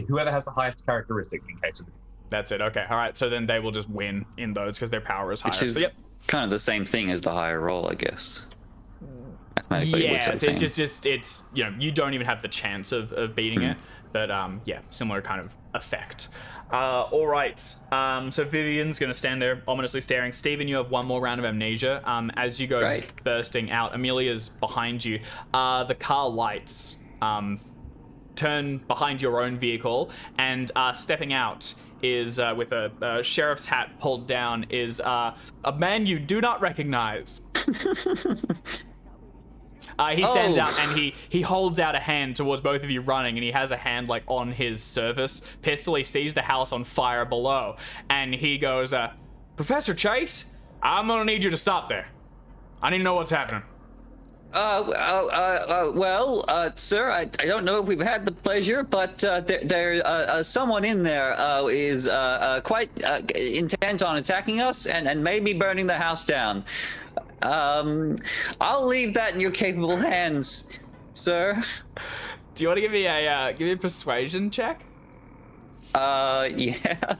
Whoever has the highest characteristic in case of it. That's it. Okay. All right. So then they will just win in those because their power is higher. Which is So, yep. kind of the same thing as the higher roll, I guess. Mathematically, it works out Yeah. the same. It's you don't even have the chance of beating it, but yeah, similar kind of effect. All right. So Vivian's gonna stand there ominously staring. Steven, you have one more round of amnesia. As you go bursting out, Amelia's behind you. The car lights turn behind your own vehicle, and stepping out is with a sheriff's hat pulled down is a man you do not recognize. He stands out and he holds out a hand towards both of you running, and he has a hand like on his service pistol. He sees the house on fire below, and he goes, Professor Chase, I'm gonna need you to stop there. I need to know what's happening. Sir, I don't know if we've had the pleasure, but someone in there is quite intent on attacking us and maybe burning the house down. I'll leave that in your capable hands, sir. Do you want to give me a persuasion check? Yeah.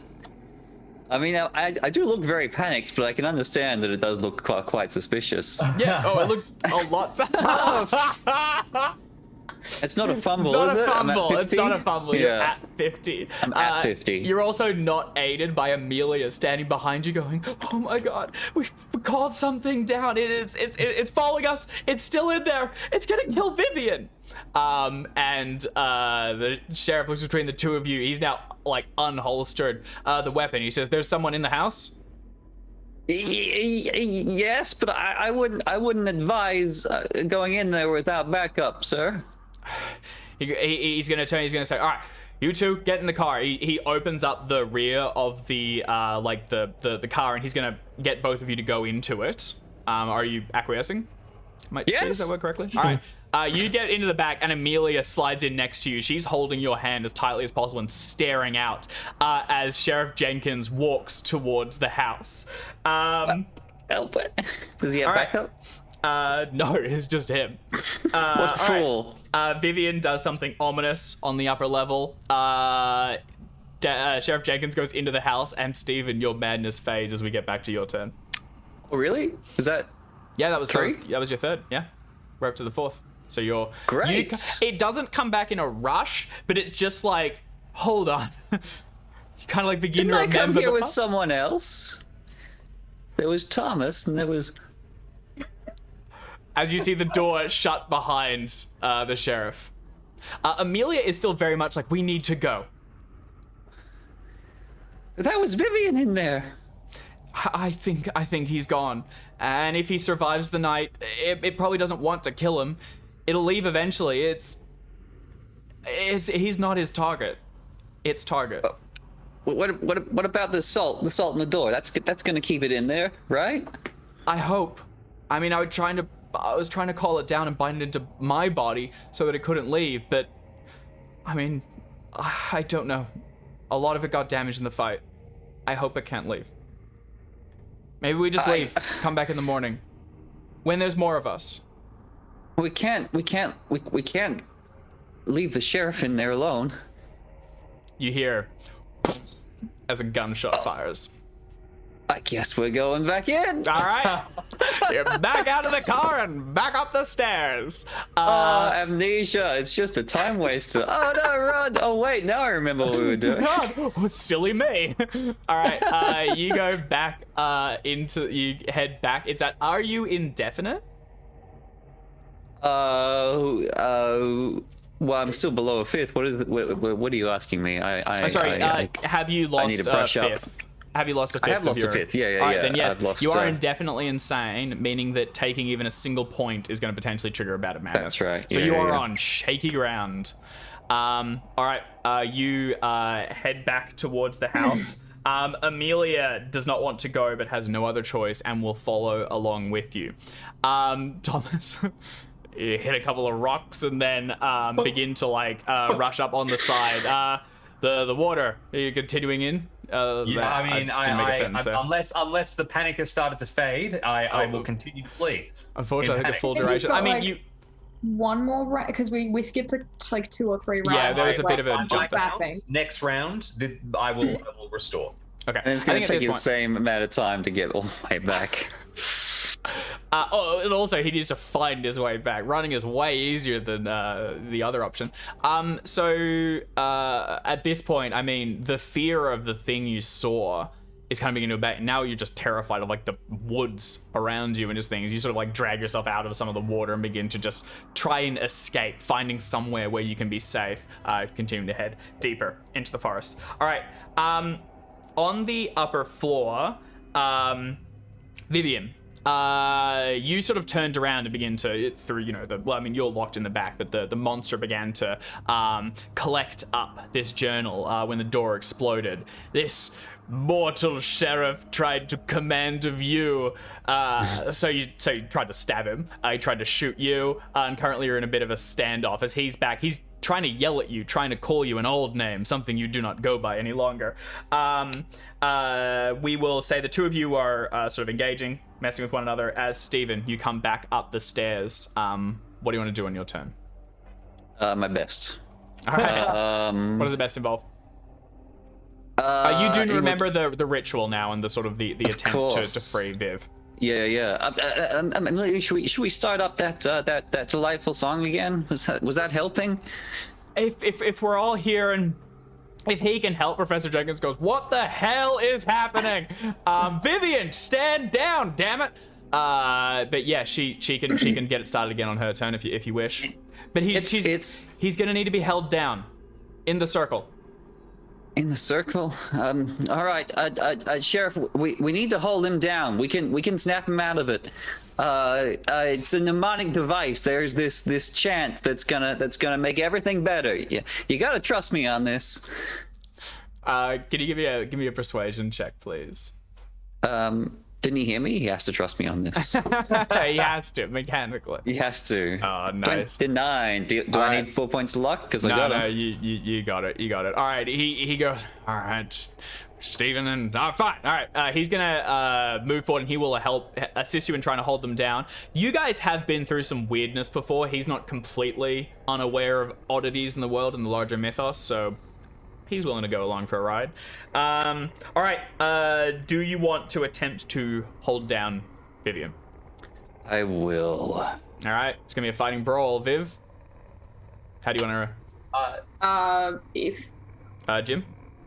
I mean, I do look very panicked, but I can understand that it does look quite suspicious. Yeah. Oh, it looks a lot. It's not a fumble, It's not is a it? I'm at fumble. It's 50? not a fumble. You're Yeah. at 50. I'm at 50. You're also not aided by Amelia standing behind you going, oh my god, we called something down. It's following us. It's still in there. It's gonna kill Vivian. And the sheriff looks between the two of you. He's now like unholstered the weapon. He says, there's someone in the house? Yes, but I wouldn't advise going in there without backup, sir. He's gonna turn. He's gonna say, "All right, you two get in the car." He opens up the rear of the like the car, and he's gonna get both of you to go into it. Are you acquiescing? Yes. Does that work correctly? All right. You get into the back, and Amelia slides in next to you. She's holding your hand as tightly as possible and staring out as Sheriff Jenkins walks towards the house. Does he have backup? No, it's just him. What fool? Right. Vivian does something ominous on the upper level. Sheriff Jenkins goes into the house, and Steven, your madness fades as we get back to your turn. Oh, really? Is that? Yeah, that was three? that was your third. Yeah, we're up to the fourth. So you're great. It doesn't come back in a rush, but it's just like, hold on. You kind of like begin Didn't to I remember. come here with past. someone else? There was Thomas, and there was. As you see the door shut behind the sheriff. Amelia is still very much like, we need to go. That was Vivian in there. I think he's gone. And if he survives the night, it probably doesn't want to kill him. It'll leave eventually. He's not his target. Its target. What about the salt? The salt in the door. That's going to keep it in there, right? I hope. I mean, I was trying to call it down and bind it into my body so that it couldn't leave, but I mean, I don't know. A lot of it got damaged in the fight. I hope it can't leave. Maybe we just leave. Come back in the morning. When there's more of us. We can't leave the sheriff in there alone. You hear as a gunshot fires. I guess we're going back in. All right. You're back out of the car and back up the stairs. Amnesia. It's just a time waster. Oh, no, run. Oh, wait. Now I remember what we were doing. God, silly me. All right. You go back you head back. It's at, are you indefinite? Well, I'm still below a fifth. What is it? What are you asking me? Have you lost I need to brush a up. fifth? Have you lost a fifth? I have lost a fifth. Yeah. All right, then yes, I've lost, you are indefinitely insane, meaning that taking even a single point is going to potentially trigger a bout of madness. That's right. So you are on shaky ground. All right, you head back towards the house. Amelia does not want to go, but has no other choice, and will follow along with you. Thomas. You hit a couple of rocks and then begin to rush up on the side. The water. Are you continuing in? Yeah, I mean, didn't make a sentence there. unless the panic has started to fade, I will continue to flee. Unfortunately, I think the full I think you've duration. got, I mean, like, you. One more round because we skipped like 2 or 3 rounds. Yeah, there was a bit of a My jump there. rounds, next round, I will restore. Okay. And it's I going think to at take you the this same amount of time to get all the way back. and also he needs to find his way back. Running is way easier than the other option. So at this point, I mean, the fear of the thing you saw is kind of beginning to abate. Now you're just terrified of like the woods around you and just things. You sort of like drag yourself out of some of the water and begin to just try and escape, finding somewhere where you can be safe, continuing to head deeper into the forest. All right. On the upper floor, Vivian, you sort of turned around and begin to, through, you know, you're locked in the back, but the monster began to collect up this journal when the door exploded. This mortal sheriff tried to command of you, so you tried to stab him. He tried to shoot you, and currently you're in a bit of a standoff as he's back. He's trying to yell at you, trying to call you an old name, something you do not go by any longer. We will say the two of you are sort of engaging, messing with one another. As Steven, you come back up the stairs. What do you want to do on your turn? My best. All right. What does the best involve? You do remember the ritual now and the sort of the attempt to free Viv. Yeah. Amelia, should we start up that delightful song again? Was that helping? If we're all here and if he can help, Professor Jenkins goes, "What the hell is happening? Vivian, stand down, damn it!" But yeah, she can get it started again on her turn if you wish. But he's gonna need to be held down in the circle. In the circle. All right, Sheriff. We need to hold him down. We can snap him out of it. It's a mnemonic device. There's this chant that's gonna make everything better. You gotta trust me on this. Can you give me a persuasion check, please? Didn't he hear me? He has to trust me on this. He has to mechanically. He has to. Oh, nice. 29. Do I right. need 4 points of luck? Because I got him. No, you got it. You got it. All right. He goes. All right, Steven, and fine. All right. He's gonna move forward, and he will assist you in trying to hold them down. You guys have been through some weirdness before. He's not completely unaware of oddities in the world and the larger mythos, so he's willing to go along for a ride. All right. Do you want to attempt to hold down Vivian? I will. All right. It's gonna be a fighting brawl. Viv, how do you want to? Jim.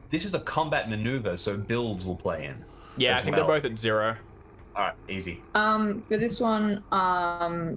This is a combat maneuver, so builds will play in. Yeah, I think they're both at 0. All right, easy. For this one, I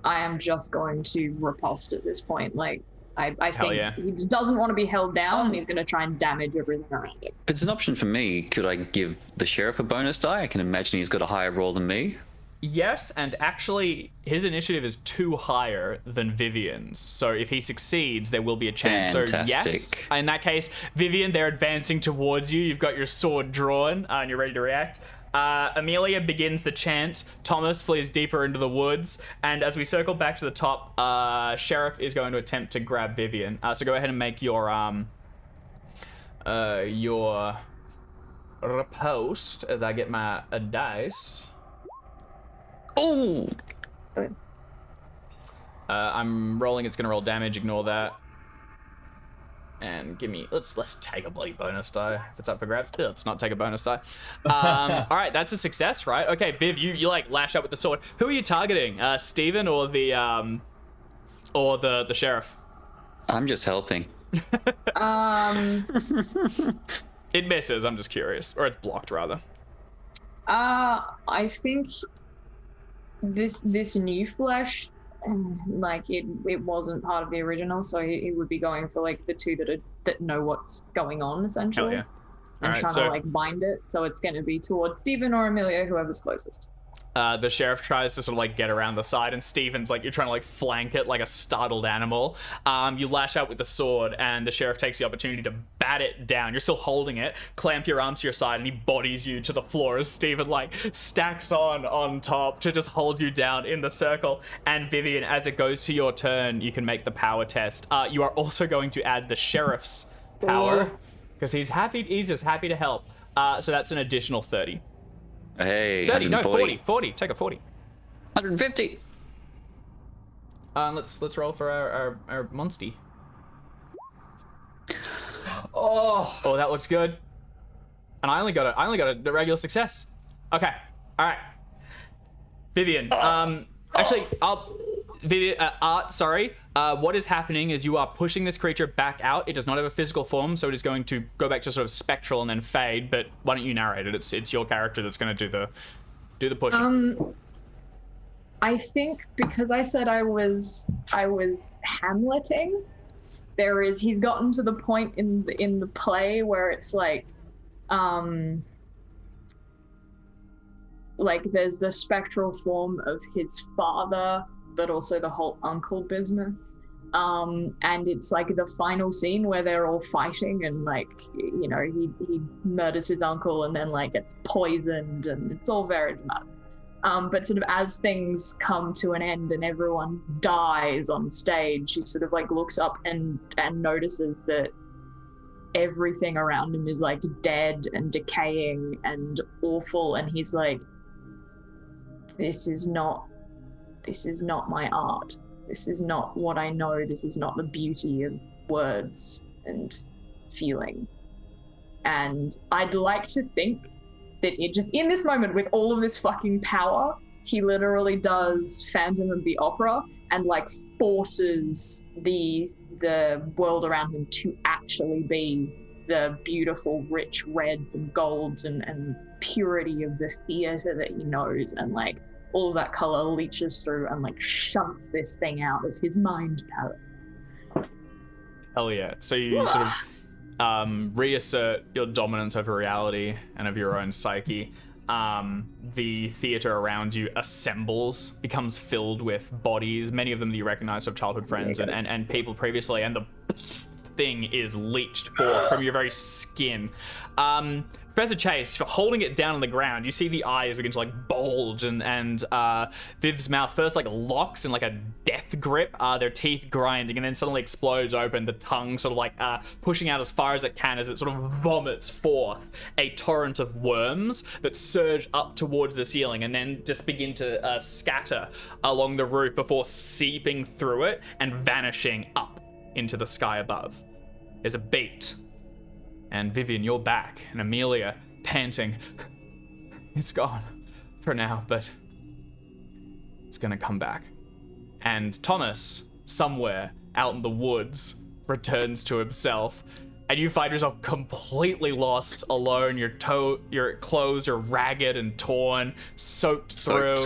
am just going to riposte at this point. Like, I think he doesn't want to be held down, and he's going to try and damage everything around him. If it's an option for me, could I give the sheriff a bonus die? I can imagine he's got a higher roll than me. Yes, and actually, his initiative is 2 higher than Vivian's. So if he succeeds, there will be a chance. Fantastic. So yes, in that case, Vivian, they're advancing towards you. You've got your sword drawn, and you're ready to react. Amelia begins the chant. Thomas flees deeper into the woods. And as we circle back to the top, Sheriff is going to attempt to grab Vivian. So go ahead and make your riposte as I get my dice. Oh! I'm rolling. It's gonna roll damage. Ignore that. And give me. Let's take a bloody bonus die if it's up for grabs. Let's not take a bonus die. All right, that's a success, right? Okay, Viv, you like lash out with the sword. Who are you targeting? Steven or the sheriff? I'm just helping. It misses. I'm just curious, or it's blocked rather. I think this new flesh, like it wasn't part of the original, so he would be going for like the two that know what's going on essentially. Hell yeah. And trying to like bind it, so it's going to be towards Steven or Amelia, whoever's closest. The sheriff tries to sort of like get around the side, and Steven's like, you're trying to like flank it like a startled animal. You lash out with the sword, and the sheriff takes the opportunity to bat it down. You're still holding it, clamp your arm to your side, and he bodies you to the floor as Steven like stacks on top to just hold you down in the circle. And Vivian, as it goes to your turn, you can make the power test. You are also going to add the sheriff's power. because he's just happy to help. So that's an additional 30. Hey, 30, no, 140. 40. Take a 40. 150. Let's roll for our monstie. Oh, that looks good. And I only got a regular success. Okay, all right. Vivian, actually, Art, sorry. What is happening is you are pushing this creature back out. It does not have a physical form, so it is going to go back to sort of spectral and then fade. But why don't you narrate it? It's your character that's going to do the pushing. I think because I said I was Hamleting, he's gotten to the point in the play where it's like there's the spectral form of his father, but also the whole uncle business. And it's like the final scene where they're all fighting and he murders his uncle and then gets poisoned, and it's all very dramatic. But sort of as things come to an end and everyone dies on stage, he sort of looks up and notices that everything around him is dead and decaying and awful, and he's like, this is not my art. This is not what I know. This is not the beauty of words and feeling. And I'd like to think that it just, in this moment with all of this fucking power, he literally does Phantom of the Opera and forces the world around him to actually be the beautiful, rich reds and golds and purity of the theater that he knows, and all of that color leaches through and shoves this thing out of his mind palace. Hell yeah. So you sort of reassert your dominance over reality and of your own psyche. The theater around you assembles, becomes filled with bodies, many of them that you recognize of childhood friends and people previously, and the thing is leached forth from your very skin. Professor Chase, holding it down on the ground, you see the eyes begin to bulge, and Viv's mouth first locks in a death grip, their teeth grinding, and then suddenly explodes open, the tongue sort of pushing out as far as it can as it sort of vomits forth a torrent of worms that surge up towards the ceiling and then just begin to scatter along the roof before seeping through it and vanishing up into the sky above. There's a beat. And Vivian, you're back, and Amelia, panting. It's gone for now, but it's gonna come back. And Thomas, somewhere out in the woods, returns to himself, and you find yourself completely lost, alone. Your clothes are ragged and torn, soaked through.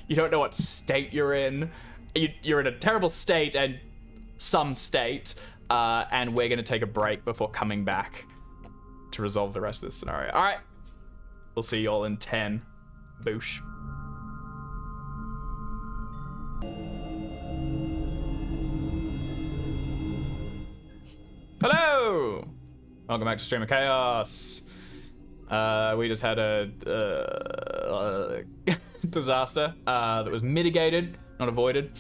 You don't know what state you're in. You're in a terrible state, and some state, and we're gonna take a break before coming back to resolve the rest of this scenario. All right, we'll see you all in 10. Boosh. Hello, welcome back to Stream of Chaos. We just had a disaster that was mitigated, not avoided.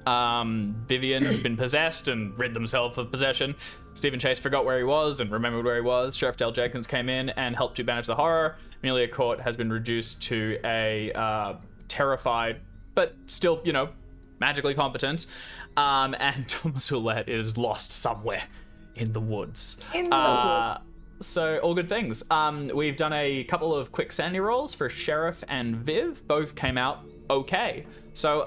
Vivian has been possessed and rid themselves of possession. Stephen Chase forgot where he was and remembered where he was. Sheriff Dale Jenkins came in and helped to banish the horror. Amelia Court has been reduced to a terrified, but still, magically competent. And Thomas Ouellette is lost somewhere in the woods. So all good things. We've done a couple of quick sanity rolls for Sheriff and Viv. Both came out okay. So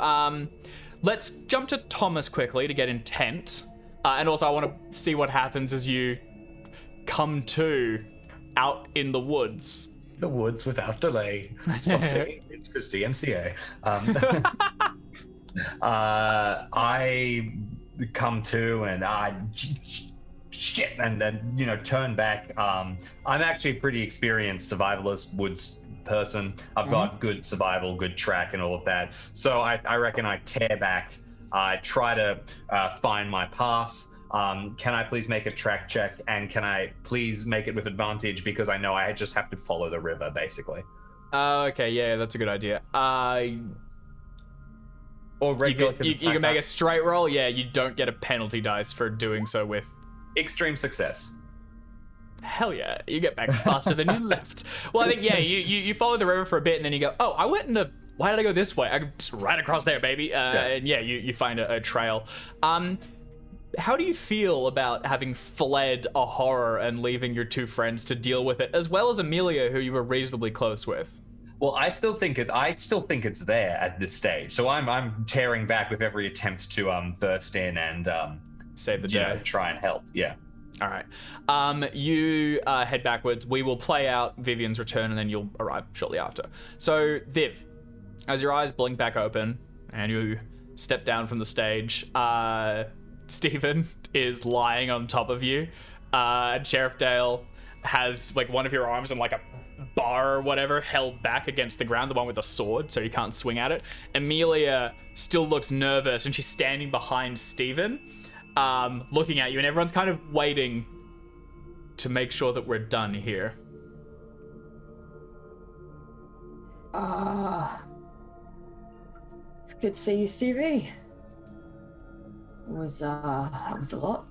let's jump to Thomas quickly to get intent. And also I want to see what happens as you come to out in the woods. The woods without delay. Stop saying it's because DMCA. I come to and I shit and then turn back. I'm actually a pretty experienced survivalist woods person. I've got good survival, good track, and all of that. So I reckon I tear back. I try to find my path. Can I please make a track check, and can I please make it with advantage because I know I just have to follow the river, basically. Okay, yeah, that's a good idea. Or regular. You can make a straight roll. Yeah, you don't get a penalty dice for doing so with extreme success. Hell yeah, you get back faster than you left. Well, I think, yeah, you follow the river for a bit, and then you go, oh, why did I go this way? I'm just right across there, baby. And yeah, you find a trail. How do you feel about having fled a horror and leaving your two friends to deal with it, as well as Amelia, who you were reasonably close with? Well, I still think it's there at this stage. So I'm tearing back with every attempt to burst in and Save the day. Try and help. Yeah. All right. You head backwards. We will play out Vivian's return, and then you'll arrive shortly after. So, Viv, as your eyes blink back open and you step down from the stage, Stephen is lying on top of you. Sheriff Dale has like one of your arms in like a bar or whatever held back against the ground, the one with the sword, so you can't swing at it. Amelia still looks nervous, and she's standing behind Stephen, looking at you, and everyone's kind of waiting to make sure that we're done here. It's good to see you, Stevie. That was a lot.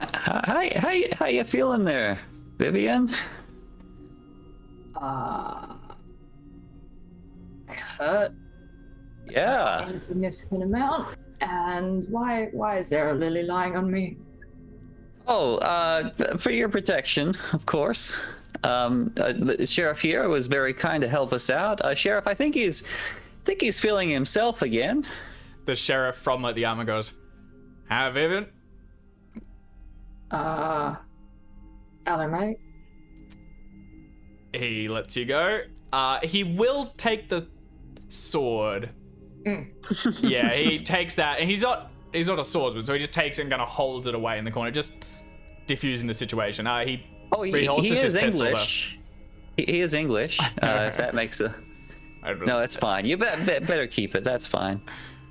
How you feeling there, Vivian? I hurt Yeah. a significant amount. And why is there a lily lying on me? Oh, for your protection, of course. The sheriff here was very kind to help us out. Sheriff, I think he's feeling himself again. The sheriff from the armor goes, "Hi, Vivian." Hello, mate. He lets you go. He will take the sword. Yeah, he takes that, and he's not a swordsman, so he just takes it and kind of holds it away in the corner, just diffusing the situation. He reholsters his pistol, English. He is English. If that makes a no, that's fine. You better keep it. That's fine.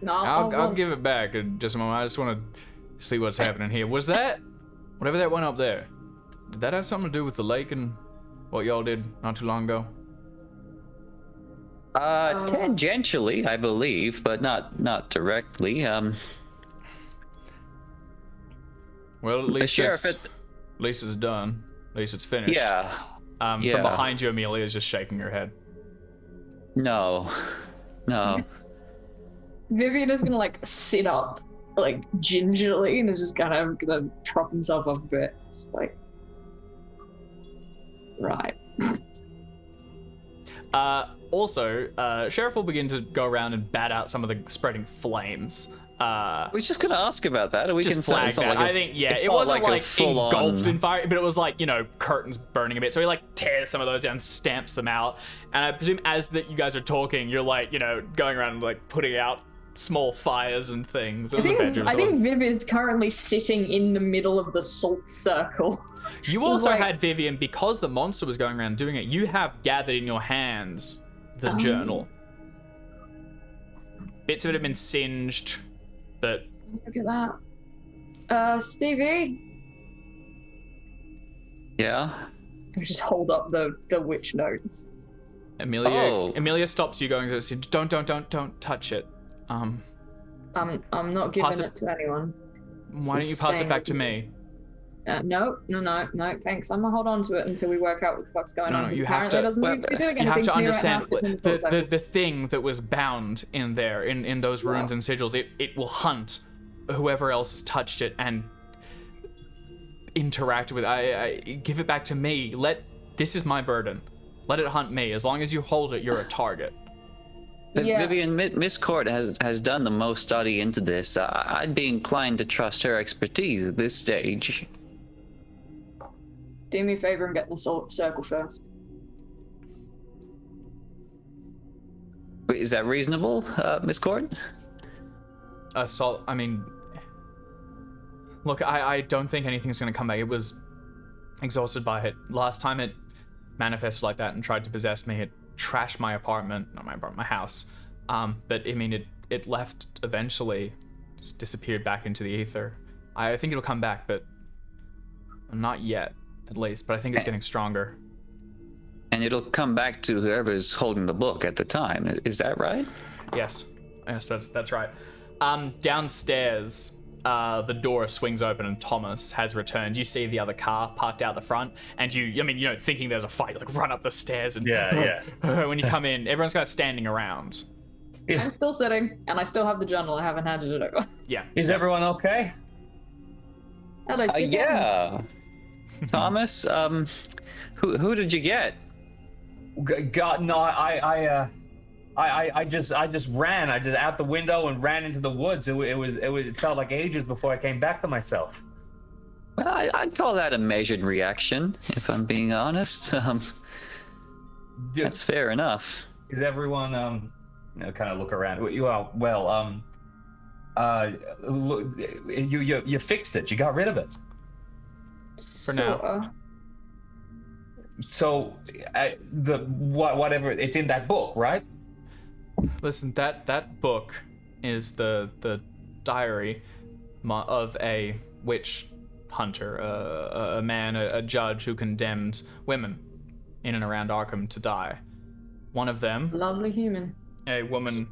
No, I'll give it back in just a moment. I just want to see what's happening here. Was that whatever that went up there? Did that have something to do with the lake and what y'all did not too long ago? Tangentially, I believe, but not directly. Well, at least sheriff it's done. At least it's finished. Yeah. From behind you, Amelia is just shaking her head. No. Vivian is gonna like sit up, like gingerly, and is just gonna prop himself up a bit, just like, right. Also, Sheriff will begin to go around and bat out some of the spreading flames. I was just gonna ask about that. We just can flag that. I think, yeah, it wasn't like engulfed in fire, but it was like, curtains burning a bit. So he like tears some of those down, stamps them out. And I presume as that you guys are talking, you're like, going around and like putting out small fires and things. I think Viv is currently sitting in the middle of the salt circle. You also had Vivian, because the monster was going around doing it, you have gathered in your hands the journal. Bits of it have been singed, but... Look at that. Stevie? Yeah? I just hold up the witch notes. Amelia stops you going to say, don't touch it. I'm not giving it to anyone. Why don't you pass it back to me? No, thanks. I'm gonna hold on to it until we work out what the fuck's going on. You have to. Doesn't be doing anything you have to me understand right now, the thing that was bound in there, in those runes and sigils. It will hunt whoever else has touched it and interact with. I give it back to me. This is my burden. Let it hunt me. As long as you hold it, you're a target. Yeah. Vivian, Miss Court has done the most study into this. I'd be inclined to trust her expertise at this stage. Do me a favor and get in the circle first. Wait, is that reasonable, Miss Court? Assault. I mean, look, I don't think anything's going to come back. It was exhausted by it. Last time it manifested like that and tried to possess me, it trashed my apartment. Not my apartment, my house. But I mean, it left eventually, just disappeared back into the ether. I think it'll come back, but not yet, at least. But I think it's getting stronger. And it'll come back to whoever's holding the book at the time. Is that right? Yes, that's right. Downstairs, the door swings open and Thomas has returned. You see the other car parked out the front, and thinking there's a fight, like run up the stairs and when you come in, everyone's kind of standing around. I'm still sitting, and I still have the journal. I haven't handed it over. Yeah. Is everyone okay? Yeah. Thomas, who did you get? God, no, I just ran. I just out the window and ran into the woods. It felt like ages before I came back to myself. Well, I'd call that a measured reaction, if I'm being honest. That's fair enough. Is everyone kind of look around? You are you fixed it. You got rid of it. For now. So whatever, it's in that book, right? Listen, that book is the diary of a witch hunter, a man, a judge who condemned women in and around Arkham to die. One of them, Lovely human. a woman,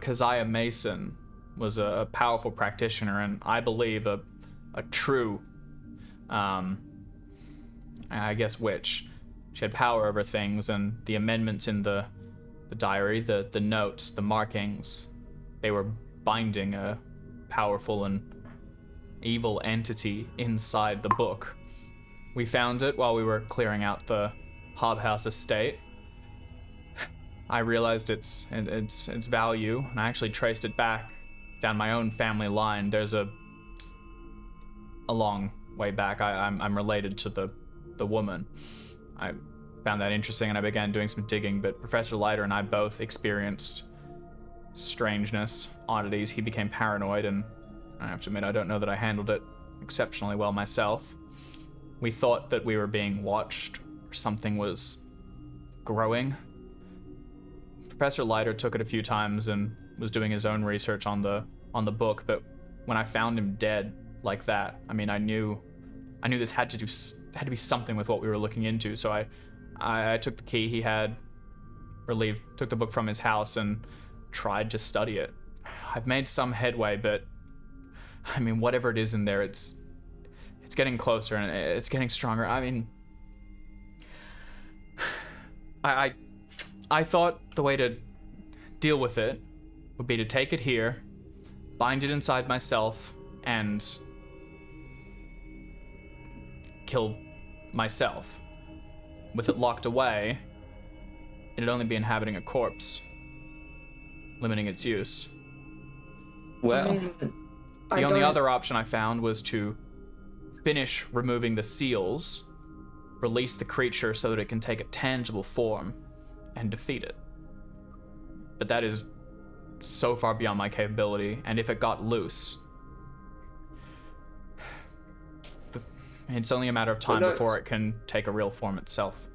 Keziah Mason, was a powerful practitioner and I believe a true, I guess, witch. She had power over things, and the amendments in the diary, the notes, the markings, they were binding a powerful and evil entity inside the book. We found it while we were clearing out the Hobhouse estate. I realized its value, and I actually traced it back down my own family line. There's a long way back. I'm related to the woman. I found that interesting, and I began doing some digging, but Professor Leiter and I both experienced strangeness, oddities. He became paranoid, and I have to admit, I don't know that I handled it exceptionally well myself. We thought that we were being watched, or something was growing. Professor Leiter took it a few times and was doing his own research on the book, but when I found him dead like that, I mean, I knew this had to be something with what we were looking into. So I took the key he had relieved, took the book from his house and tried to study it. I've made some headway, but I mean, whatever it is in there, it's getting closer and it's getting stronger. I mean, I thought the way to deal with it would be to take it here, bind it inside myself, and kill myself. With it locked away, it'd only be inhabiting a corpse, limiting its use. Well, The only other option I found was to finish removing the seals, release the creature so that it can take a tangible form, and defeat it. But that is so far beyond my capability, and if it got loose, it's only a matter of time before it can take a real form itself.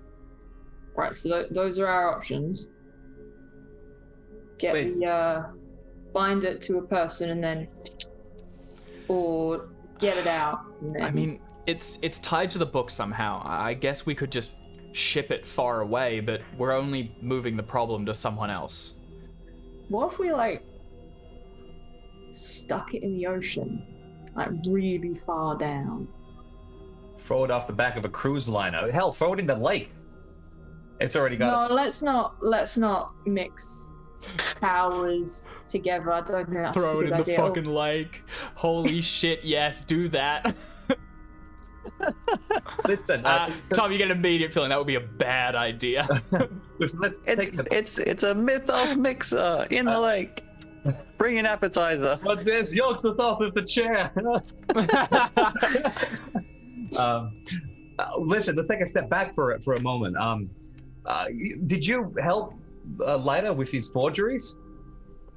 Right, so those are our options. Bind it to a person and then, or get it out. And then... I mean, it's tied to the book somehow. I guess we could just ship it far away, but we're only moving the problem to someone else. What if we stuck it in the ocean, really far down? Throw it off the back of a cruise liner. Hell, throw it in the lake. It's already got. No, let's not mix powers together. I don't think that's Throw a it good in the idea. fucking lake. Holy shit, yes, do that. Listen, Tom, you get an immediate feeling that would be a bad idea. let's take the. it's a mythos mixer in the lake. Bring an appetizer. But there's yolks at the top of the chair. Listen, let's take a step back for a moment. Did you help Leiter with his forgeries?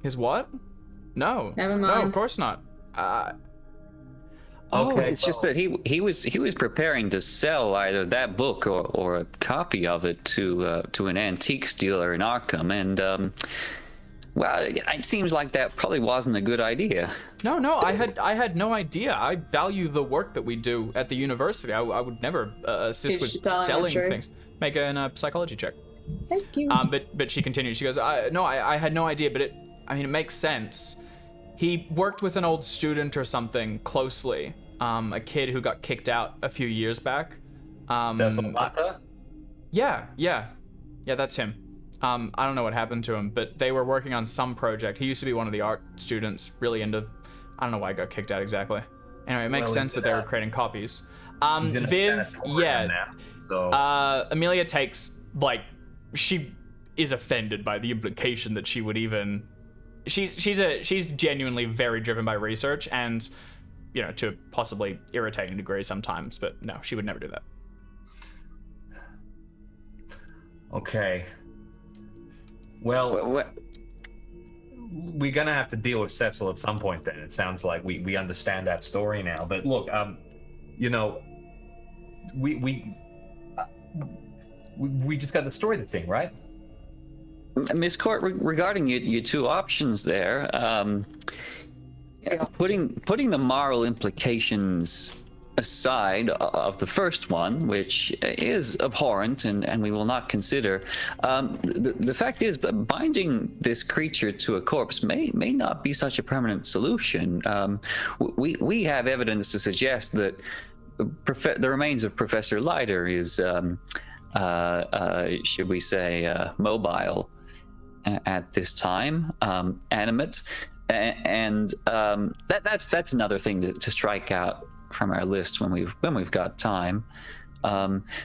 His what? No. Never No, mind. of course not. Okay, it's just that he was preparing to sell either that book or a copy of it to an antiques dealer in Arkham, and well, it seems like that probably wasn't a good idea. No, I had no idea. I value the work that we do at the university. I would never assist with selling things. Make a psychology check. Thank you. But she continued. She goes, I had no idea, but it makes sense. He worked with an old student or something closely. A kid who got kicked out a few years back. There's a matter? Yeah, that's him. I don't know what happened to him, but they were working on some project. He used to be one of the art students, really into... I don't know why he got kicked out exactly. Anyway, it makes sense that they were creating copies. Viv, yeah. Now, so. Amelia takes, like, she is offended by the implication that she would even... She's genuinely very driven by research and, you know, to a possibly irritating degree sometimes, but no, she would never do that. Okay. Well, we're gonna have to deal with Cecil at some point then. It sounds like we understand that story now. But look, you know, we just got to destroy the thing, right? Miss Court, regarding your two options there, putting the moral implications aside of the first one, which is abhorrent and we will not consider, the fact is, binding this creature to a corpse may not be such a permanent solution. We have evidence to suggest that the remains of Professor Leiter is, should we say, mobile at this time, animate, and that's another thing to strike out from our list when we've got time.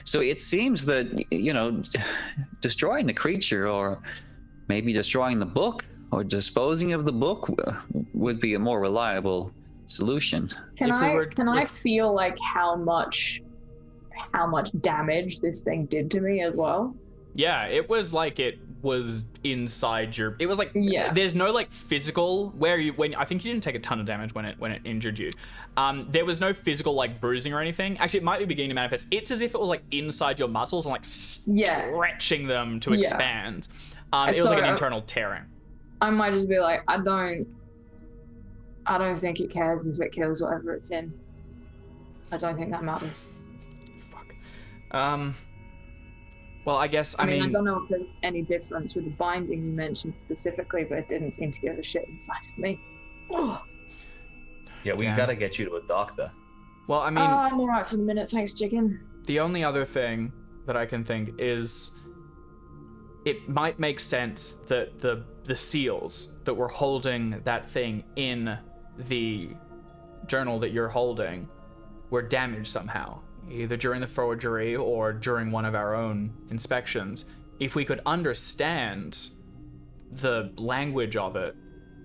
So it seems that, you know, destroying the creature, or maybe destroying the book, or disposing of the book would be a more reliable solution. Can I feel like how much damage this thing did to me as well? Yeah, it was like it was inside your... It was like... Yeah. There's no, like, physical... I think you didn't take a ton of damage when it injured you. There was no physical, like, bruising or anything. Actually, it might be beginning to manifest. It's as if it was, like, inside your muscles and, like, stretching them to expand. It was like an internal tearing. I might just be like, I don't think it cares if it kills whatever it's in. I don't think that matters. Fuck. Well, I guess, I mean... I don't know if there's any difference with the binding you mentioned specifically, but it didn't seem to give a shit inside of me. Oh. Yeah, we gotta get you to a doctor. Well, I mean... I'm alright for the minute, thanks, chicken. The only other thing that I can think is... It might make sense that the seals that were holding that thing in the journal that you're holding were damaged somehow, either during the forgery or during one of our own inspections. If we could understand the language of it,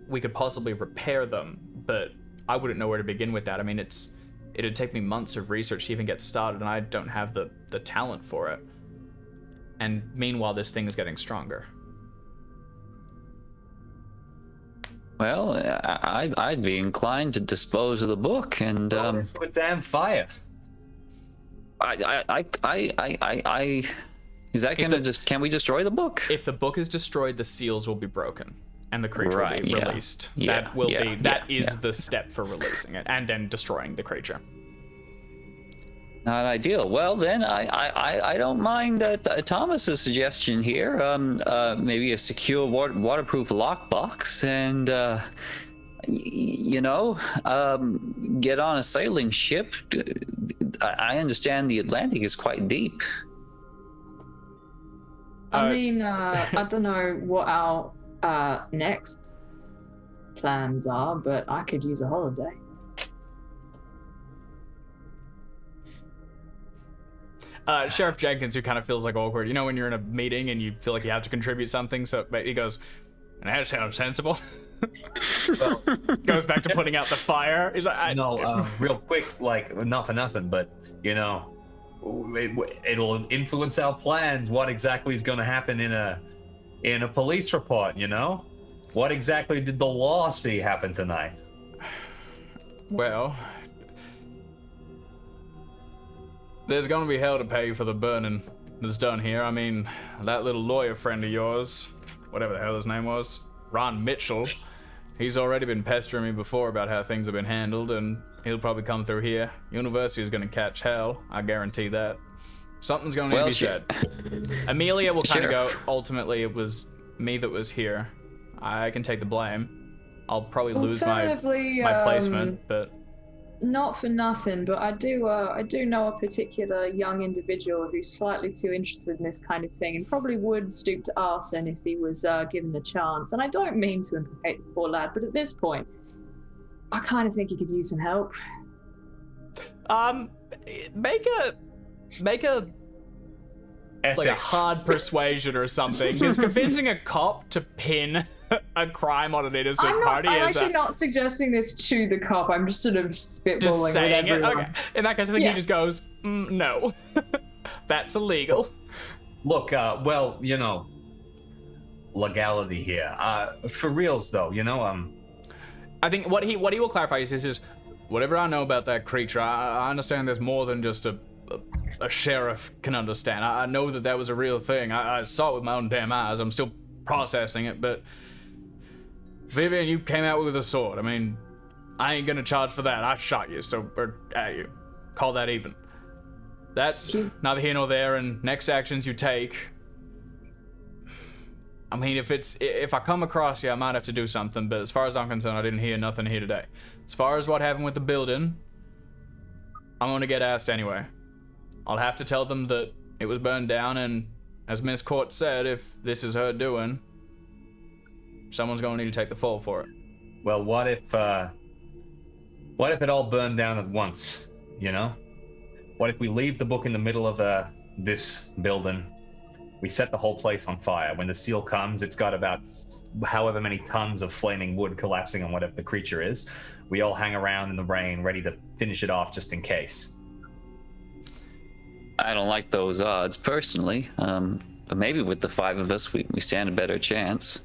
we could possibly repair them, but I wouldn't know where to begin with that. I mean, it'd take me months of research to even get started, and I don't have the talent for it. And meanwhile, this thing is getting stronger. Well, I'd be inclined to dispose of the book and a damn fire. Is that gonna can we destroy the book? If the book is destroyed, the seals will be broken and the creature will be released. That is the step for releasing it and then destroying the creature. Not ideal. Well, then I don't mind Thomas's suggestion here. Maybe a secure waterproof lockbox, and get on a sailing ship. I understand the Atlantic is quite deep. I mean, I don't know what our next plans are, but I could use a holiday. Sheriff Jenkins, who kind of feels like awkward, you know, when you're in a meeting and you feel like you have to contribute something, so he goes, and that sounds sensible. Well, goes back to putting out the fire. He's like, real quick, like, not for nothing, but, you know, it'll influence our plans. What exactly is going to happen in a police report, you know? What exactly did the law see happen tonight? Well, there's gonna be hell to pay for the burning that's done here. I mean, that little lawyer friend of yours, whatever the hell his name was, Ron Mitchell, he's already been pestering me before about how things have been handled, and he'll probably come through here. University's gonna catch hell, I guarantee that. Something's gonna need to be said. Amelia will kind of go, ultimately it was me that was here. I can take the blame. I'll probably lose my Alternatively, placement, but not for nothing, but I do know a particular young individual who's slightly too interested in this kind of thing and probably would stoop to arson if he was given the chance. And I don't mean to implicate the poor lad, but at this point, I kind of think he could use some help. make a like a Ethics. hard persuasion or something, because convincing a cop to pin a crime on an innocent party I'm is actually not suggesting this to the cop. I'm just sort of spitballing just with saying it. everyone. Okay. In that case, I think Yeah. he just goes, no, that's illegal. Look, well, you know, legality here. For reals though, you know, I think what he will clarify is this is whatever I know about that creature. I understand there's more than just a sheriff can understand. I know that was a real thing. I saw it with my own damn eyes. I'm still processing it, but Vivian, you came out with a sword. I mean, I ain't gonna charge for that. I shot you, or at you. Call that even. That's neither here nor there, and next actions you take. I mean, if I come across you, I might have to do something, but as far as I'm concerned, I didn't hear nothing here today. As far as what happened with the building, I'm gonna get asked anyway. I'll have to tell them that it was burned down, and as Miss Court said, if this is her doing, someone's gonna need to take the fall for it. well, what if it all burned down at once, you know? What if we leave the book in the middle of this building? We set the whole place on fire. When the seal comes, it's got about however many tons of flaming wood collapsing on whatever the creature is. We all hang around in the rain, ready to finish it off just in case. I don't like those odds personally. But maybe with the 5 of us, we stand a better chance.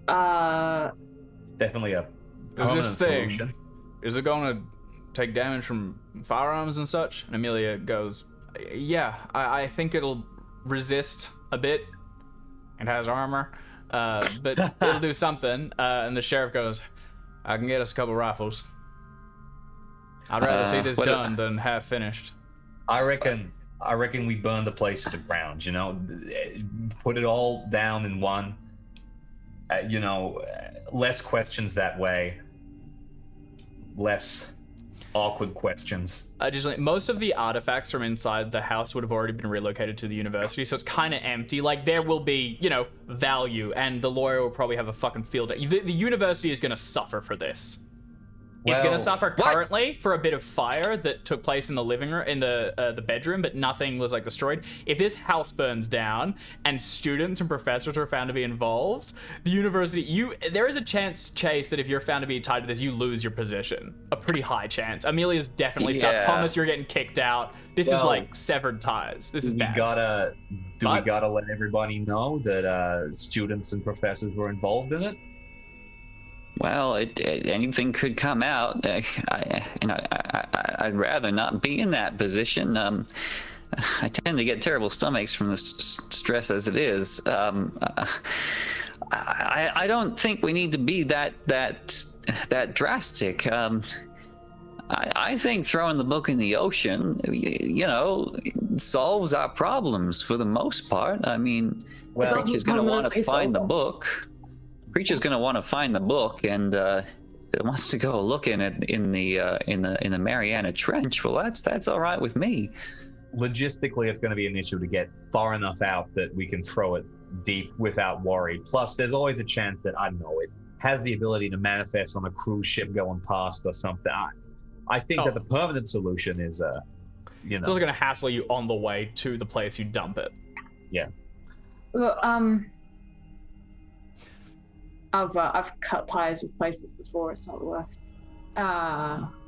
Definitely a There's permanent this thing. solution. Is it gonna take damage from firearms and such? And Amelia goes, yeah, I think it'll resist a bit. It has armor, but it'll do something. And the sheriff goes, I can get us a couple rifles. I'd rather see this done than half finished. I reckon we burn the place to the ground, you know? Put it all down in one. You know, less questions that way. Less awkward questions. Most of the artifacts from inside the house would have already been relocated to the university, so it's kind of empty. Like, there will be, you know, value, and the lawyer will probably have a fucking field day. The university is going to suffer for this. It's going to suffer currently for a bit of fire that took place in the living room, in the bedroom, but nothing was like destroyed. If this house burns down and students and professors are found to be involved, the university, there is a chance, Chase, that if you're found to be tied to this, you lose your position. A pretty high chance. Amelia's definitely stuck. Thomas, you're getting kicked out. This is like severed ties. This is bad. We gotta let everybody know that students and professors were involved in it? Well, anything could come out. I'd rather not be in that position. I tend to get terrible stomachs from the stress as it is. I don't think we need to be that drastic. I think throwing the book in the ocean, you know, solves our problems for the most part. I mean, Well, Creature's going to want to find the book. Creature's going to want to find the book, and if it wants to go look in it in the Mariana Trench, well, that's all right with me. Logistically, it's going to be an issue to get far enough out that we can throw it deep without worry. Plus, there's always a chance that, I don't know, it has the ability to manifest on a cruise ship going past or something. I think that the permanent solution is, you know, It's also going to hassle you on the way to the place you dump it. Yeah. Well, I've cut ties with places before. It's not the worst.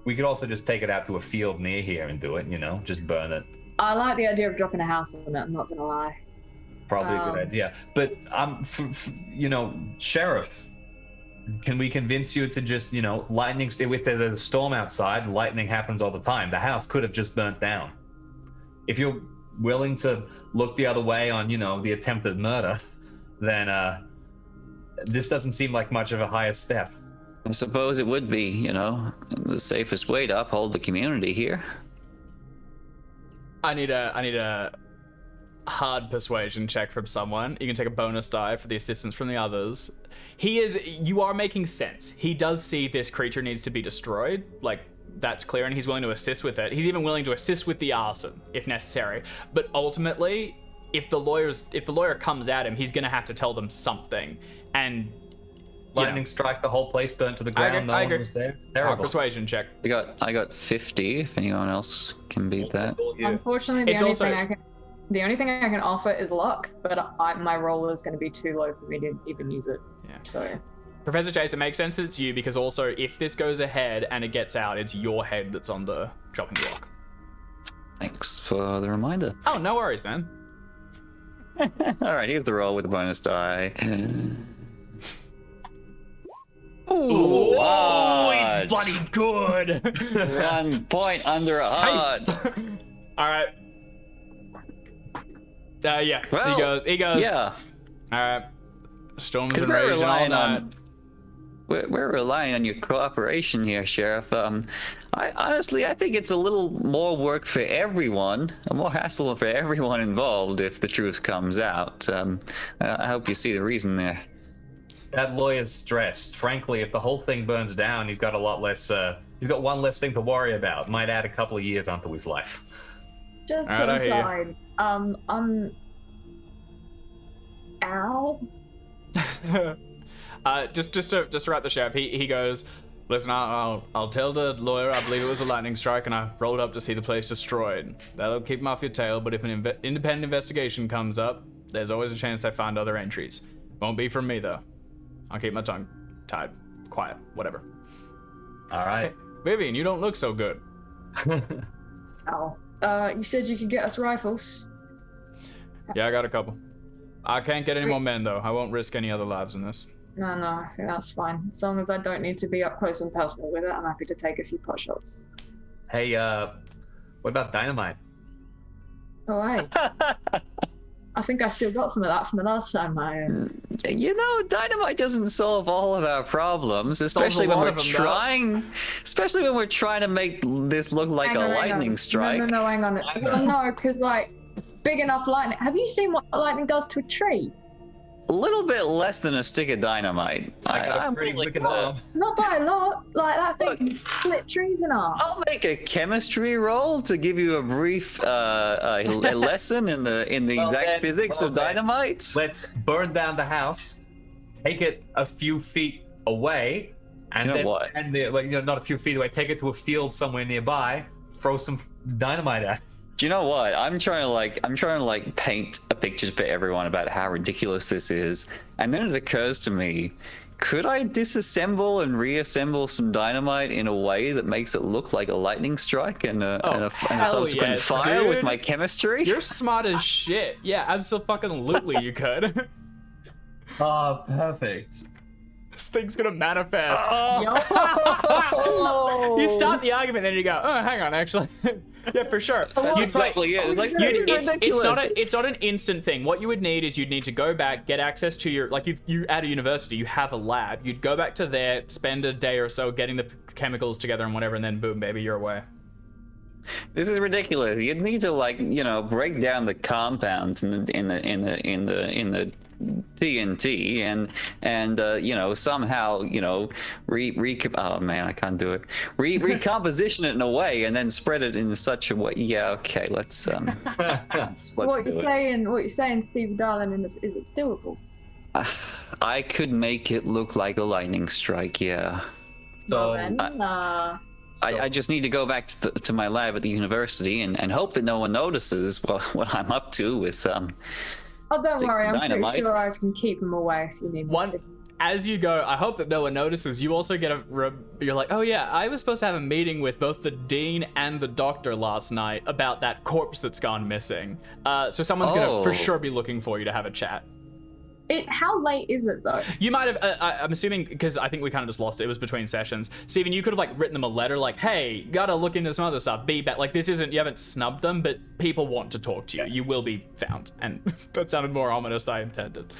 We could also just take it out to a field near here and do it, you know, just burn it. I like the idea of dropping a house on it. I'm not gonna lie. Probably a good idea. But, you know, Sheriff, can we convince you to just, you know, if there's a storm outside, lightning happens all the time. The house could have just burnt down. If you're willing to look the other way on, you know, the attempted murder, then this doesn't seem like much of a higher step. I suppose it would be, you know, the safest way to uphold the community here. I need a hard persuasion check from someone. You can take a bonus die for the assistance from the others. You are making sense. He does see this creature needs to be destroyed. Like, that's clear, and he's willing to assist with it. He's even willing to assist with the arson if necessary. But ultimately, if the lawyer comes at him, he's gonna have to tell them something. And Lightning strike, the whole place burnt to the ground. No one was there. It's terrible. Persuasion check. I got 50. If anyone else can beat that. Unfortunately, the only thing I can offer is luck, but my roll is going to be too low for me to even use it. Yeah. So, Professor Chase, it makes sense that it's you, because also if this goes ahead and it gets out, it's your head that's on the chopping block. Thanks for the reminder. Oh, no worries, man. All right, here's the roll with the bonus die. Ooh, hard. it's bloody good. 1 point under a hard. All right. Yeah. Well, he goes. Yeah. All right. Storms and We're raging all relying night. on we're relying on your cooperation here, Sheriff. I think it's a little more work for everyone, more hassle for everyone involved if the truth comes out. I hope you see the reason there. That lawyer's stressed. Frankly, if the whole thing burns down, he's got a lot less. He's got one less thing to worry about. Might add a couple of years onto his life. just All right, I hear aside, Al. Just to wrap the sheriff, he goes, listen, I'll tell the lawyer I believe it was a lightning strike and I rolled up to see the place destroyed. That'll keep him off your tail, but if an independent investigation comes up, there's always a chance they find other entries. Won't be from me though. I'll keep my tongue tied, quiet, whatever. All right. Hey, Vivian, you don't look so good. Al. You said you could get us rifles. Yeah, I got a couple. I can't get any more men though. I won't risk any other lives in this. No, I think that's fine. As long as I don't need to be up close and personal with it, I'm happy to take a few pot shots. Hey, what about dynamite? Oh, hey. I think I still got some of that from the last time You know, dynamite doesn't solve all of our problems, especially when we're trying to make this look like a lightning strike. No, hang on. Well, no, because like big enough lightning. Have you seen what lightning does to a tree? A little bit less than a stick of dynamite. I'm pretty wicked arm. Not by a lot. Like that thing can split trees in half. I'll make a chemistry roll to give you a brief a lesson in the exact physics of dynamite. Let's burn down the house, take it a few feet away, and You know then what? not a few feet away. Take it to a field somewhere nearby. Throw some dynamite at it. Do you know what? I'm trying to paint a picture for everyone about how ridiculous this is, and then it occurs to me, could I disassemble and reassemble some dynamite in a way that makes it look like a lightning strike and a subsequent fire with my chemistry? You're smart as shit. Yeah, absolutely you could. Oh, perfect. This thing's gonna manifest. Oh. You start the argument, then you go, oh, hang on, actually. Yeah, for sure. Exactly. Yeah. It's like It's not an instant thing. What you would need is you'd need to go back, get access to your, like you at a university, you have a lab. You'd go back to there, spend a day or so getting the chemicals together and whatever, and then boom, baby, you're away. This is ridiculous. You'd need to break down the compounds in the TNT and somehow oh man, I can't do it. Recomposition it in a way and then spread it in such a way. Yeah, okay, let's What you're saying, Steve Darling, is it's doable. I could make it look like a lightning strike. Yeah. Well, then, I just need to go back to my lab at the university and hope that no one notices what I'm up to with oh, don't sticks worry, of I'm dynamite. pretty sure I can keep them away if you need me to. As you go, I hope that no one notices. You also get you're like, oh yeah, I was supposed to have a meeting with both the dean and the doctor last night about that corpse that's gone missing. So someone's gonna for sure be looking for you to have a chat. How late is it though? You might have, I'm assuming, because I think we kind of just lost it. It was between sessions. Steven, you could have written them a letter like, hey, gotta look into some other stuff. Be back. Like, this isn't, you haven't snubbed them, but people want to talk to you. You will be found. And that sounded more ominous than I intended.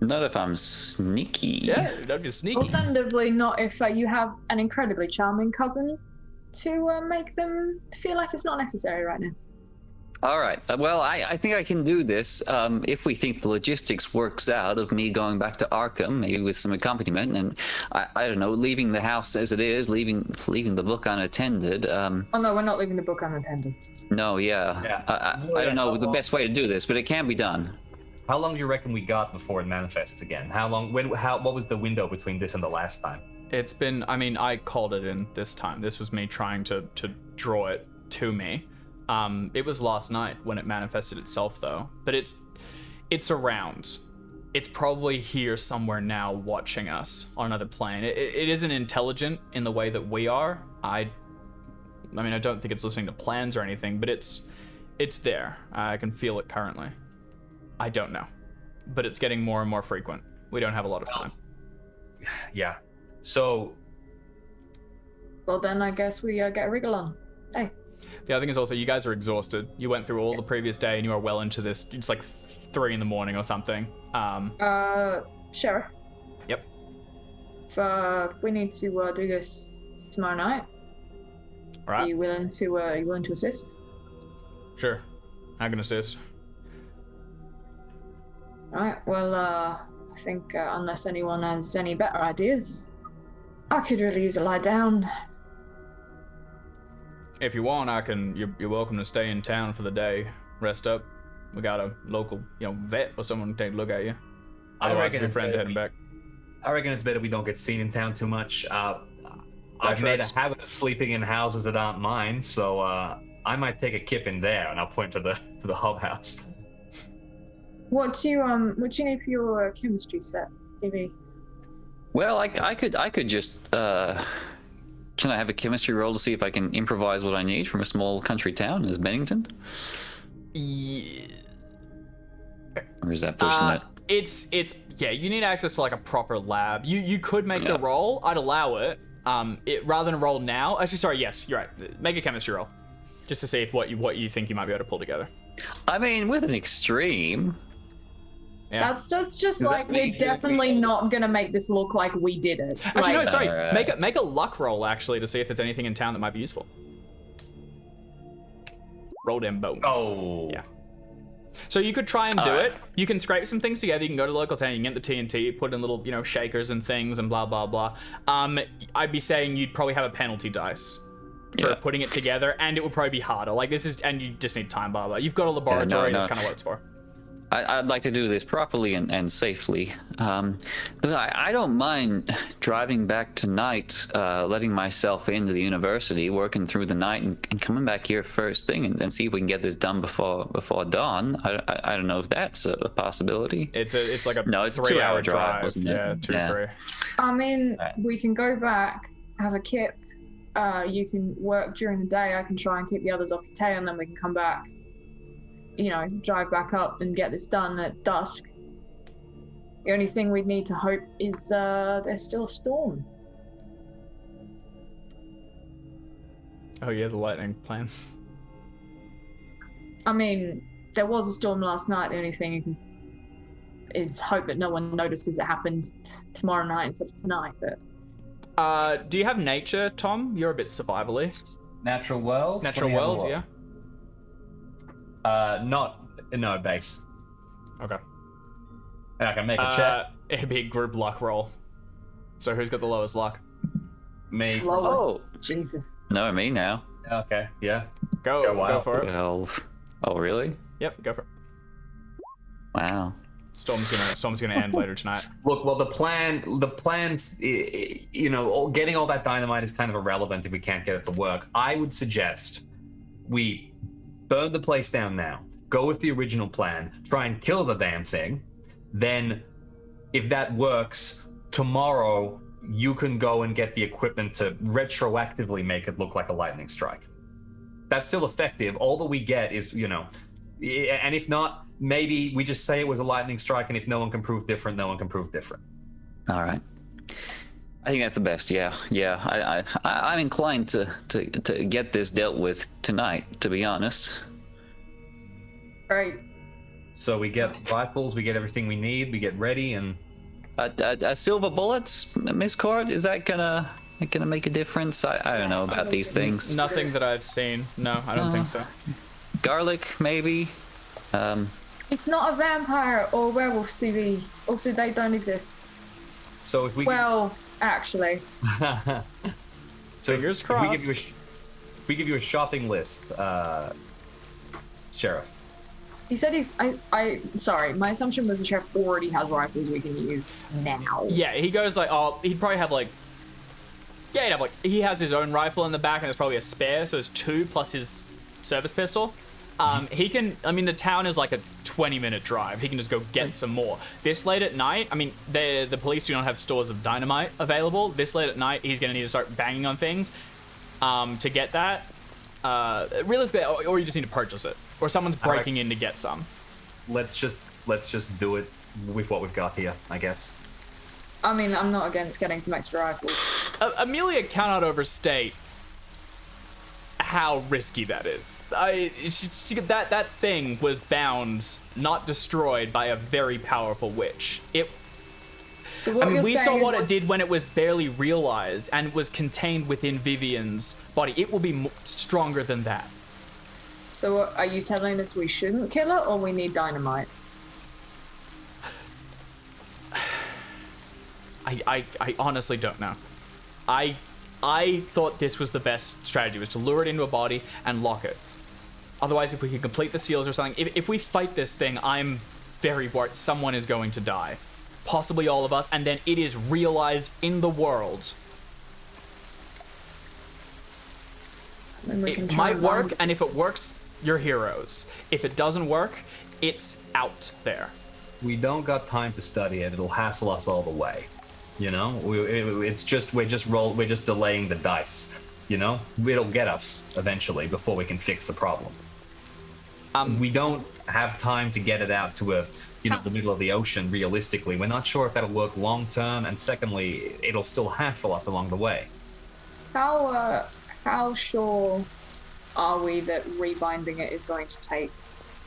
Not if I'm sneaky. Yeah, that'd be sneaky. Alternatively, not if you have an incredibly charming cousin to make them feel like it's not necessary right now. All right. Well, I think I can do this. If we think the logistics works out of me going back to Arkham, maybe with some accompaniment, and I don't know, leaving the house as it is, leaving the book unattended. Oh no, we're not leaving the book unattended. No, yeah. I don't know the best way to do this, but it can be done. How long do you reckon we got before it manifests again? How long? What was the window between this and the last time? It's been, I mean, I called it in this time. This was me trying to draw it to me. It was last night when it manifested itself, though. But it's around. It's probably here somewhere now, watching us on another plane. It isn't intelligent in the way that we are. I mean, I don't think it's listening to plans or anything, but it's there. I can feel it currently. I don't know, but it's getting more and more frequent. We don't have a lot of time. Yeah. So. Well, then I guess we get a wriggle on. Hey. The other thing is also, you guys are exhausted. You went through all the previous day and you are well into this. It's like 3 in the morning or something. Sheriff. Yep. If we need to do this tomorrow night, All right. are you willing to assist? Sure. I can assist. All right. Well, I think unless anyone has any better ideas, I could really use a lie down. If you want, I can. You're welcome to stay in town for the day. Rest up. We got a local, vet or someone to take a look at you. Otherwise, your friends are heading back. I reckon it's better we don't get seen in town too much. I've made a habit of sleeping in houses that aren't mine, so I might take a kip in there, and I'll point to the hub house. What do you need for your chemistry set, Stevie? Well, I could just. Can I have a chemistry roll to see if I can improvise what I need from a small country town as Bennington? Yeah. Or is that pushing it? It's yeah. You need access to like a proper lab. You could make the roll. I'd allow it. Rather than roll now. Actually, sorry. Yes, you're right. Make a chemistry roll, just to see if what you think you might be able to pull together. I mean, with an extreme. Yeah. That's just like we're definitely not gonna make this look like we did it. Actually, no. Sorry. Alright. Make a luck roll actually to see if there's anything in town that might be useful. Roll them bones. Oh. Yeah. So you could try and do it. You can scrape some things together. You can go to the local town. You can get the TNT, put in little, shakers and things and blah blah blah. I'd be saying you'd probably have a penalty dice for putting it together, and it would probably be harder. Like and you just need time, blah blah. You've got a laboratory. That's kind of what it's for. I'd like to do this properly and safely. But I don't mind driving back tonight, letting myself into the university, working through the night, and coming back here first thing and see if we can get this done before dawn. I don't know if that's a possibility. It's like a it's a 3-hour 2-hour drive, wasn't it? Yeah, 2 to 3. I mean, we can go back, have a kip. You can work during the day. I can try and keep the others off your tail, and then we can come back. Drive back up and get this done at dusk. The only thing we'd need to hope is there's still a storm. Oh yeah, the lightning plan. I mean, there was a storm last night. The only thing you can is hope that no one notices it happened tomorrow night instead of tonight. But do you have nature, Tom? You're a bit survivally. Natural world. Natural world, yeah. No base. Okay. And I can make a check. It'd be a group luck roll. So who's got the lowest luck? Me. lower. Oh, Jesus. no, me now. Okay. Yeah. Go wild. for it. Well, oh really? Yep, go for it. Wow. Storm's gonna end later tonight. Look, well, the plans, getting all that dynamite is kind of irrelevant if we can't get it to work. I would suggest we burn the place down now, go with the original plan, try and kill the damn thing. Then, if that works, tomorrow you can go and get the equipment to retroactively make it look like a lightning strike. That's still effective. All that we get is, and if not, maybe we just say it was a lightning strike, and if no one can prove different, no one can prove different. All right. I think that's the best. Yeah. I'm inclined to get this dealt with tonight, to be honest. Right. So we get rifles, we get everything we need, we get ready, and Silver bullets, Miss Court, is that gonna make a difference? I don't know about these things. Nothing that I've seen. No, I don't think so. garlic, maybe. It's not a vampire or werewolf, Stevie. Also, they don't exist. So if we Well, actually. so Fingers if crossed. we give you a shopping list, Sheriff. He said sorry, my assumption was the sheriff already has rifles we can use now. Yeah, he goes like, oh, he'd probably have like, yeah, he'd have like, he has his own rifle in the back and there's probably a spare, so there's 2 plus his service pistol. He can, I mean, the town is like a 20-minute drive. He can just go get some more. This late at night, I mean, the police do not have stores of dynamite available. This late at night, he's going to need to start banging on things to get that. Realistically, or you just need to purchase it. Or someone's breaking in to get some. Let's just do it with what we've got here, I guess. I mean, I'm not against getting some extra rifles. Amelia cannot overstate how risky that is. That thing was bound, not destroyed, by a very powerful witch. So what we you're saw saying what is it did when it was barely realized and was contained within Vivian's body. It will be stronger than that. So are you telling us we shouldn't kill her, or we need dynamite? I honestly don't know. I thought this was the best strategy, was to lure it into a body and lock it. Otherwise, if we can complete the seals or something, if we fight this thing, I'm very worried someone is going to die. Possibly all of us, and then it is realized in the world. It might work, and if it works, you're heroes. If it doesn't work, it's out there. We don't got time to study it. It'll hassle us all the way. You know, we're just delaying the dice. You know, it'll get us eventually before we can fix the problem. We don't have time to get it out to the middle of the ocean. Realistically, we're not sure if that'll work long term, and secondly, it'll still hassle us along the way. How sure are we that rebinding it is going to take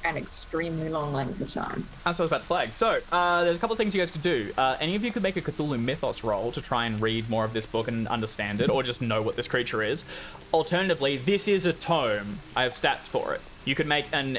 an extremely long length of time? That's what I was about to flag. So, there's a couple of things you guys could do. Any of you could make a Cthulhu Mythos roll to try and read more of this book and understand it, or just know what this creature is. Alternatively, this is a tome. I have stats for it. You could make an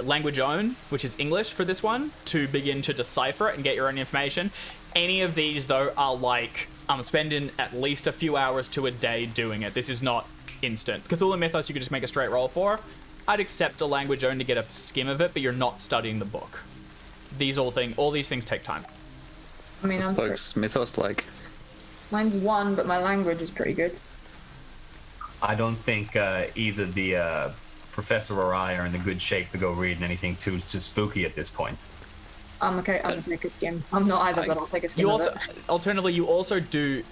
language own, which is English for this one, to begin to decipher it and get your own information. Any of these, though, are like, I'm spending at least a few hours to a day doing it. This is not instant. Cthulhu Mythos, you could just make a straight roll for. I'd accept a language own to get a skim of it, but you're not studying the book. All these things take time. I mean, Folks, Mythos like. mine's 1, but my language is pretty good. I don't think either the Professor or I are in the good shape to go reading anything too spooky at this point. I'm okay. I'm gonna take a skim. I'm not either, but I'll take a skim. Alternatively, you also do.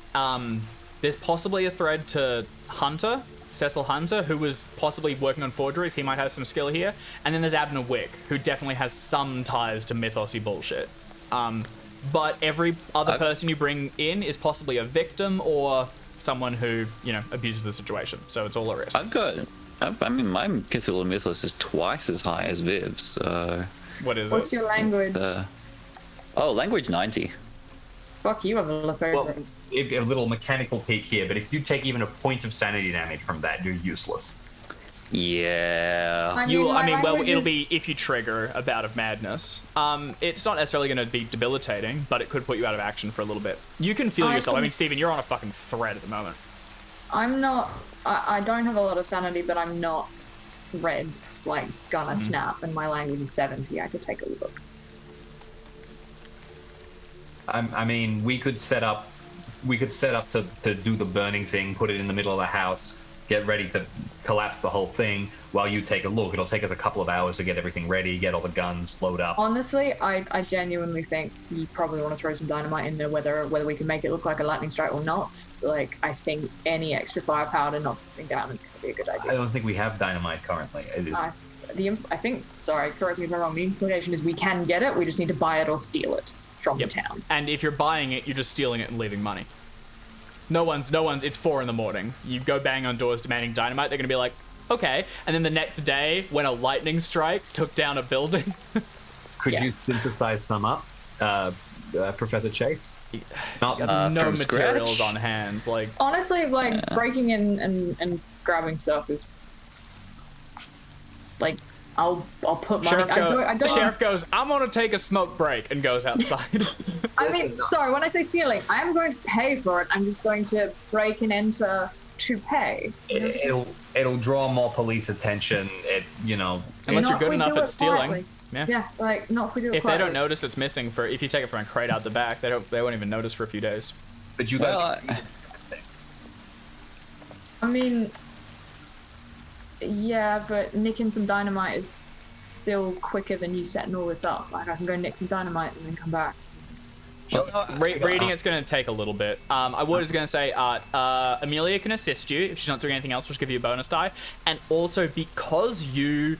There's possibly a thread to Hunter, Cecil Hunter, who was possibly working on forgeries. He might have some skill here. And then there's Abner Wick, who definitely has some ties to mythosy bullshit. But every other person you bring in is possibly a victim or someone who, abuses the situation. So it's all a risk. I mean, my Cthulhu Mythos is twice as high as Viv's, so... What's your language? Language 90. Fuck you, Well, a little mechanical peek here, but if you take even a point of sanity damage from that, you're useless. Yeah. It'll be if you trigger a bout of madness. It's not necessarily going to be debilitating, but it could put you out of action for a little bit. You can feel yourself. I mean, Steven, you're on a fucking thread at the moment. I'm not. I don't have a lot of sanity, but I'm not red, like gonna snap, and my language is 70. I could take a look. I mean, we could set up to do the burning thing, put it in the middle of the house, get ready to collapse the whole thing while you take a look. It'll take us a couple of hours to get everything ready, get all the guns, load up. Honestly, I genuinely think you probably want to throw some dynamite in there, whether we can make it look like a lightning strike or not. Like, I think any extra firepower to knock this thing down is going to be a good idea. I don't think we have dynamite currently. It is... I think, sorry, correct me if I'm wrong, the implication is we can get it, we just need to buy it or steal it from the town. And if you're buying it, you're just stealing it and leaving money. No one's, it's 4 a.m. You go bang on doors demanding dynamite, they're gonna be like, okay. And then the next day, when a lightning strike took down a building. Could you synthesize some up, Professor Chase? Not no materials scratch? on hand. Like, honestly, breaking in and grabbing stuff is like, I'll put money. Sheriff, I don't. Sheriff goes, I'm gonna take a smoke break, and goes outside. I mean, sorry, when I say stealing, I am going to pay for it. I'm just going to break and enter to pay. It'll draw more police attention. Unless you're Not if good we enough do at it stealing. quietly. Yeah. Yeah, like, not if we do it If they quietly. don't notice it's missing if you take it from a crate out the back, they won't even notice for a few days. But you Well, got. I mean, yeah, but nicking some dynamite is still quicker than you setting all this up. Like, I can go nick some dynamite and then come back. Reading it's going to take a little bit. I was going to say, Amelia can assist you. If she's not doing anything else, we'll just give you a bonus die. And also, because you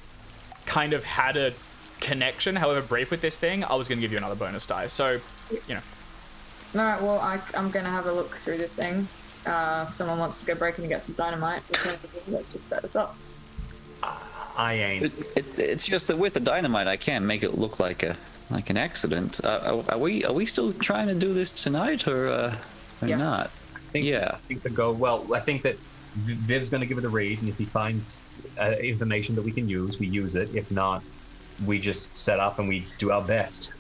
kind of had a connection, however brief, with this thing, I was going to give you another bonus die. So, Alright, well, I'm going to have a look through this thing. If someone wants to go breaking and get some dynamite, let's just set this up. I ain't. It's just that with the dynamite, I can't make it look like an accident. Are we still trying to do this tonight or Yeah. not? I think I think that Viv's going to give it a read, and if he finds information that we can use, we use it. If not, we just set up and we do our best.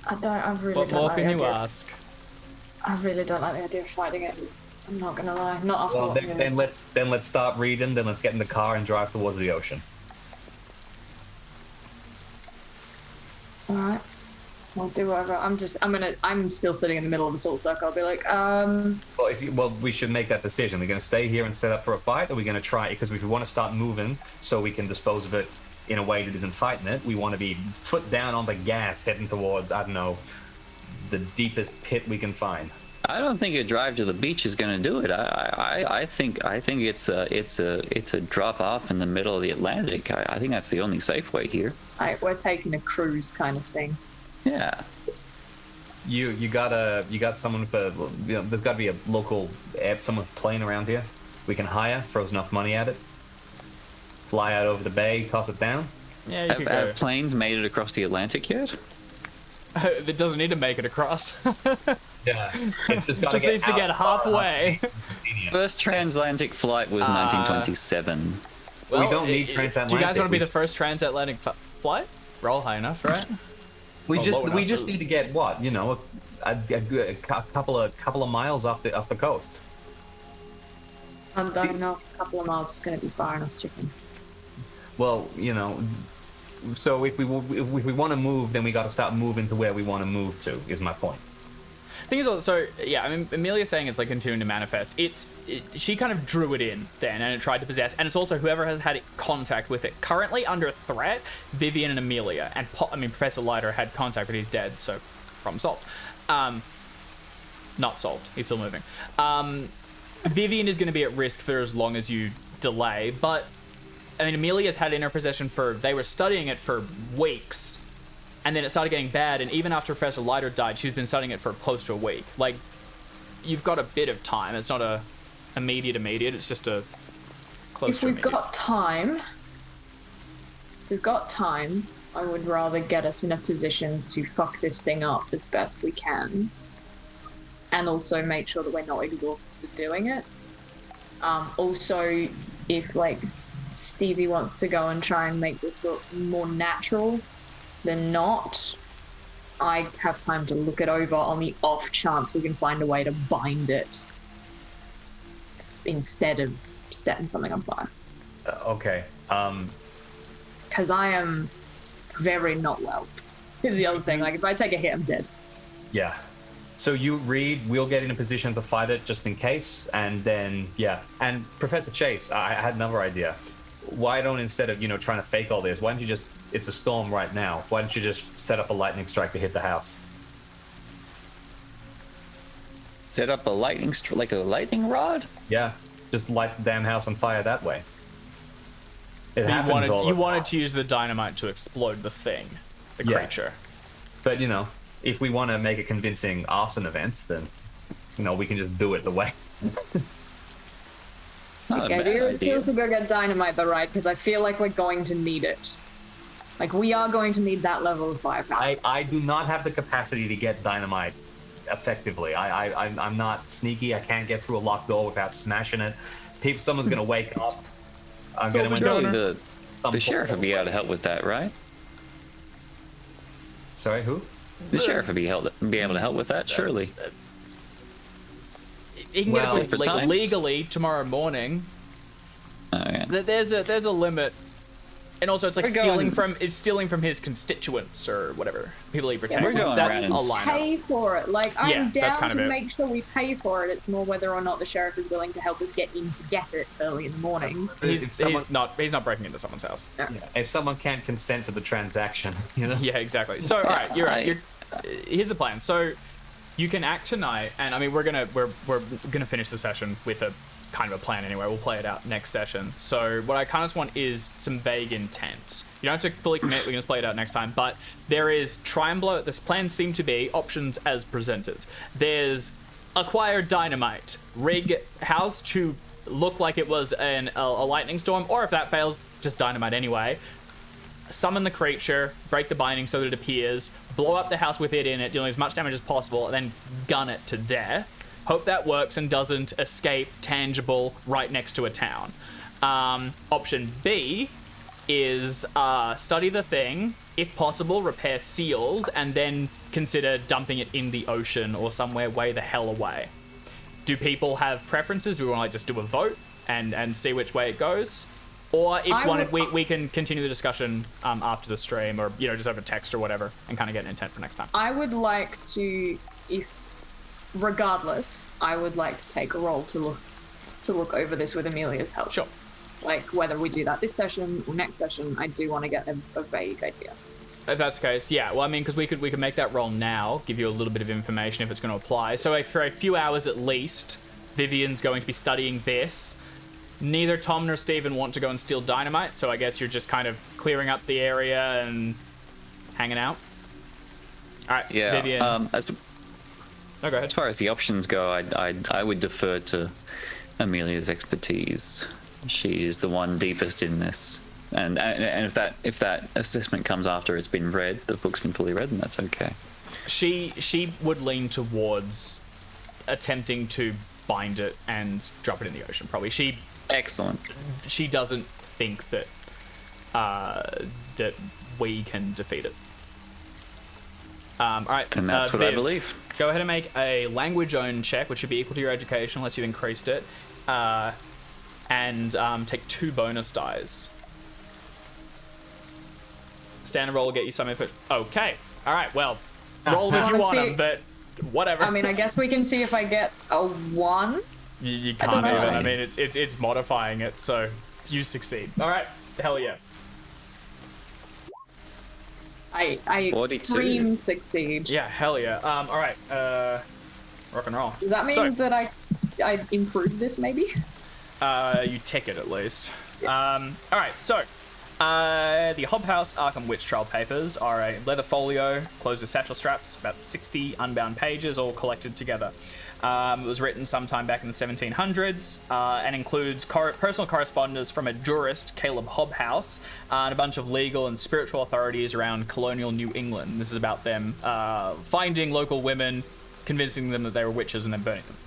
I really what don't more like can the you idea. ask? I really don't like the idea of fighting it. I'm not gonna lie. Not after Well, what then let's start reading. Then let's get in the car and drive towards the ocean. Alright. I'll do whatever. I'm still sitting in the middle of the salt circle. I'll be like, Well, we should make that decision. We're going to stay here and set up for a fight, or we're going to try it? Because if we want to start moving so we can dispose of it in a way that isn't fighting it, we want to be foot down on the gas heading towards, I don't know, the deepest pit we can find. I don't think a drive to the beach is going to do it. I think it's a drop off in the middle of the Atlantic. I think that's the only safe way here. we're taking a cruise kind of thing. Yeah. You got someone for, there's got to be a local, someone playing around here. We can hire, throws enough money at it. Fly out over the bay, toss it down. Yeah, you could Have go. planes made it across the Atlantic yet? It doesn't need to make it across. Yeah, it's just got Just needs to get halfway. First transatlantic flight was 1927. We don't need transatlantic. Do you guys want to be the first transatlantic flight? Roll high enough, right? We Oh, just low we enough. just need to get what, a couple of miles off the coast. I don't know if a couple of miles is going to be far enough, chicken. Well, so if we want to move, then we got to start moving to where we want to move to. Is my point. Thing is also, yeah, I mean, Amelia's saying it's like continuing to manifest. She kind of drew it in then and it tried to possess, and it's also whoever has had contact with it. Currently under threat, Vivian and Amelia, and Professor Leiter had contact, but he's dead, so problem solved. Not solved. He's still moving. Vivian is going to be at risk for as long as you delay, but I mean, Amelia's had it in her possession they were studying it for weeks. And then it started getting bad, and even after Professor Leiter died, she's been studying it for close to a week. Like, you've got a bit of time. It's not a immediate, it's just a close If to we've immediate. got time, I would rather get us in a position to fuck this thing up as best we can. And also make sure that we're not exhausted doing it. Also, if, like, Stevie wants to go and try and make this look more natural than not, I have time to look it over on the off chance we can find a way to bind it instead of setting something on fire. Okay. Because I am very not well. Is the other thing. Like, if I take a hit, I'm dead. Yeah. So you read, we'll get in a position to fight it just in case, and then, yeah. And Professor Chase, I had another idea. Why don't, instead of, trying to fake all this, why don't you just, it's a storm right now, why don't you just set up a lightning strike to hit the house? Set up a like a lightning rod? Yeah. Just light the damn house on fire that way. It But happens all the you time. wanted to use the dynamite to explode the thing, the Yeah. creature. But, if we want to make a convincing arson events, then, we can just do it the way. Not a Okay, bad do you idea. feel to go get dynamite though, right? Because I feel like we're going to need it. Like, we are going to need that level of firepower. I do not have the capacity to get dynamite effectively. I'm not sneaky. I can't get through a locked door without smashing it. Someone's gonna wake up. I'm gonna Surely The sheriff would be able to help with that, right? Sorry, who? The sheriff would be able to help with that, surely. He can Well, get it different times. legally tomorrow morning. Oh, yeah. There's a limit, and also it's like We're going- stealing from his constituents or whatever people he protects. we're going That's a around and lineup. Pay for it. Like, Yeah, I'm that's down kind of to it. make sure we pay for it. It's more whether or not the sheriff is willing to help us get in to get it early in the morning. He's not breaking into someone's house. Yeah, if someone can't consent to the transaction, you know. Yeah, exactly. So, all right, you're right. Here's the plan. So, you can act tonight, and I mean, we're gonna finish the session with a kind of a plan anyway. We'll play it out next session. So, what I kind of just want is some vague intent. You don't have to fully commit. We can just play it out next time. But there is try and blow. This plan seem to be options as presented. There's acquire dynamite, rig house to look like it was a lightning storm, or if that fails, just dynamite anyway. Summon the creature, break the binding so that it appears, blow up the house with it in it, dealing as much damage as possible, and then gun it to death. Hope that works and doesn't escape tangible right next to a town. Option B is study the thing, if possible, repair seals, and then consider dumping it in the ocean or somewhere way the hell away. Do people have preferences? Do we want to just do a vote and see which way it goes? Or if wanted, we can continue the discussion after the stream, or just over text or whatever, and kind of get an intent for next time. I would like to, regardless, I would like to take a roll to look over this with Amelia's help. Sure. Like, whether we do that this session or next session, I do want to get a vague idea. If that's the case, yeah. Well, I mean, because we could make that roll now, give you a little bit of information if it's going to apply. So for a few hours at least, Vivian's going to be studying this. Neither Tom nor Steven want to go and steal dynamite, so I guess you're just kind of clearing up the area and hanging out. All right, Yeah. Vivian. Oh, Go ahead. as far as the options go, I would defer to Amelia's expertise. She's the one deepest in this, and if that assessment comes after it's been read, the book's been fully read, then that's okay. She would lean towards attempting to bind it and drop it in the ocean. Probably Excellent. she doesn't think that that we can defeat it. All right. And that's what I Viv, believe. Go ahead and make a language own check, which should be equal to your education unless you've increased it, and take 2 bonus dice. Standard roll will get you some input. Okay. All right. Well, roll them if you want them, but whatever. I mean, I guess we can see if I get a 1. You I can't don't even. know. I mean, it's modifying it, so you succeed. All right. Hell yeah. I 42. extreme succeed. Yeah. Hell yeah. All right. Rock and roll. Does that mean that I improved this maybe? You tick it at least. All right, so the Hob House Arkham Witch Trial papers are a leather folio closed with satchel straps, about 60 unbound pages, all collected together. It was written sometime back in the 1700s and includes personal correspondence from a jurist, Caleb Hobhouse, and a bunch of legal and spiritual authorities around colonial New England. This is about them finding local women, convincing them that they were witches, and then burning them.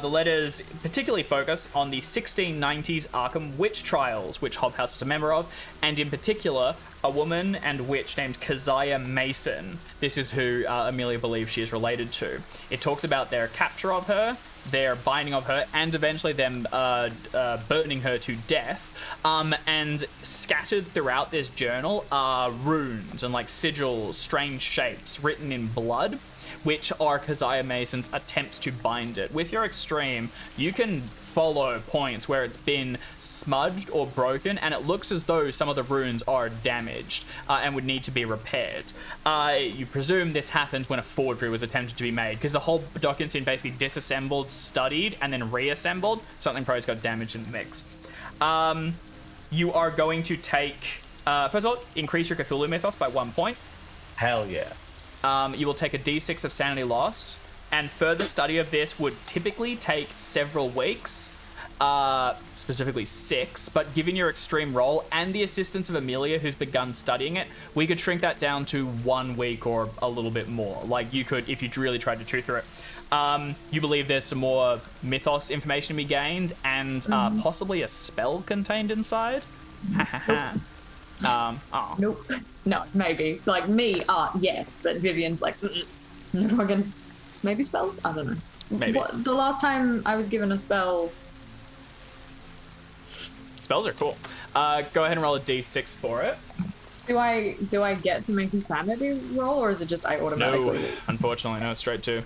The letters particularly focus on the 1690s Arkham witch trials, which Hobhouse was a member of, and in particular, a woman and witch named Keziah Mason. This is who Amelia believes she is related to. It talks about their capture of her, their binding of her, and eventually them burning her to death. And scattered throughout this journal are runes and like sigils, strange shapes written in blood, which are Keziah Mason's attempts to bind it. With your extreme, you can follow points where it's been smudged or broken, and it looks as though some of the runes are damaged and would need to be repaired. You presume this happened when a forgery was attempted to be made, because the whole document's been basically disassembled, studied, and then reassembled. Something probably got damaged in the mix. You are going to take, first of all, increase your Cthulhu mythos by 1 point. Hell yeah. You will take a d6 of sanity loss, and further study of this would typically take several weeks, specifically 6, but given your extreme roll and the assistance of Amelia, who's begun studying it, we could shrink that down to 1 week or a little bit more. Like, you could, if you really tried to chew through it. You believe there's some more mythos information to be gained, and possibly a spell contained inside. Oh. Nope. No, maybe. Like me, yes, but Vivian's like, fucking, maybe spells? I don't know. Maybe. The last time I was given a spell. Spells are cool. Go ahead and roll a d6 for it. Do I get to make a sanity roll, or is it just I automatically? No, unfortunately, no, straight 2.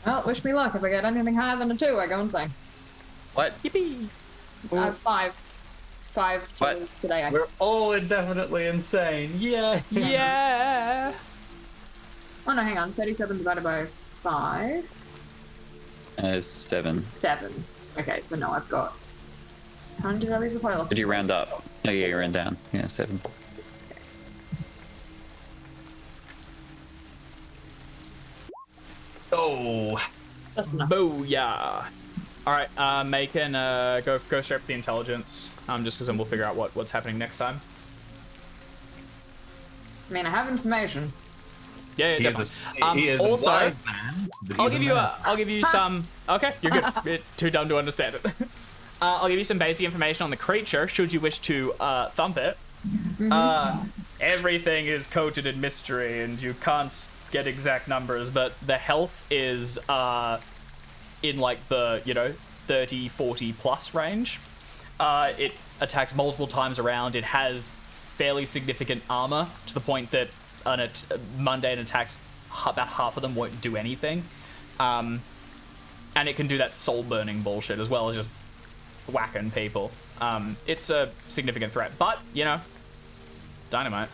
Well, wish me luck. If I get anything higher than a 2, I go insane. What? Yippee! I have 5. 5 today. We're all indefinitely insane. Yeah. Yeah! Oh no, hang on. 37 divided by 5. 7. 7. Okay, so no, I've got. How many did I lose before I lost? Did you round up? Oh yeah, you round down. Yeah, 7. Oh, Just enough. booyah! All right, Macon, go straight for the intelligence. Just because then we'll figure out what's happening next time. I mean, I have information. Yeah, He definitely. is a Also, wise man, but I'll he's give a you man. some. Okay, you're good. You're too dumb to understand it. I'll give you some basic information on the creature, should you wish to thump it. Everything is coated in mystery, and you can't get exact numbers, but the health is in like the 30, 40 plus range. It attacks multiple times around. It has fairly significant armor to the point that mundane attacks, about half of them won't do anything. And it can do that soul burning bullshit as well as just whacking people. It's a significant threat, but dynamite.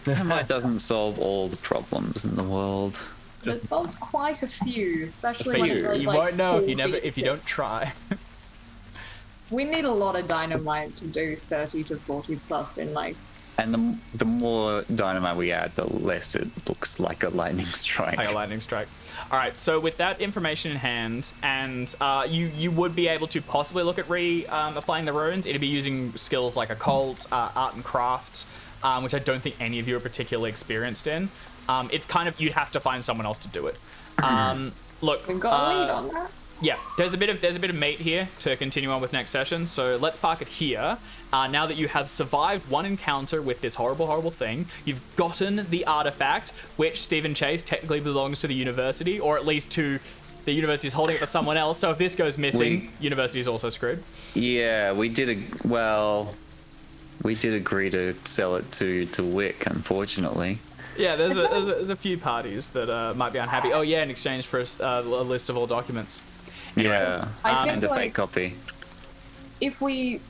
Dynamite doesn't solve all the problems in the world. But it solves quite a few, especially But when it you goes, won't know if full if you don't try. We need a lot of dynamite to do 30 to 40 plus in like. And the more dynamite we add, the less it looks like a lightning strike. Like a lightning strike. All right, so with that information in hand, and you would be able to possibly look at applying the runes. It'd be using skills like occult, art and craft, which I don't think any of you are particularly experienced in. It's kind of, you'd have to find someone else to do it. Look, We've got a lead on that. yeah, there's a bit of meat here to continue on with next session. So let's park it here. Now that you have survived one encounter with this horrible thing, you've gotten the artifact, which Stephen Chase technically belongs to the university, or at least to the university's holding it for someone else. So if this goes missing, university's also screwed. Yeah, we did agree to sell it to Wick, unfortunately. Yeah, there's a few parties that might be unhappy. Oh yeah, in exchange for a list of all documents. Anyway, Yeah, I think and a like, fake copy. if we.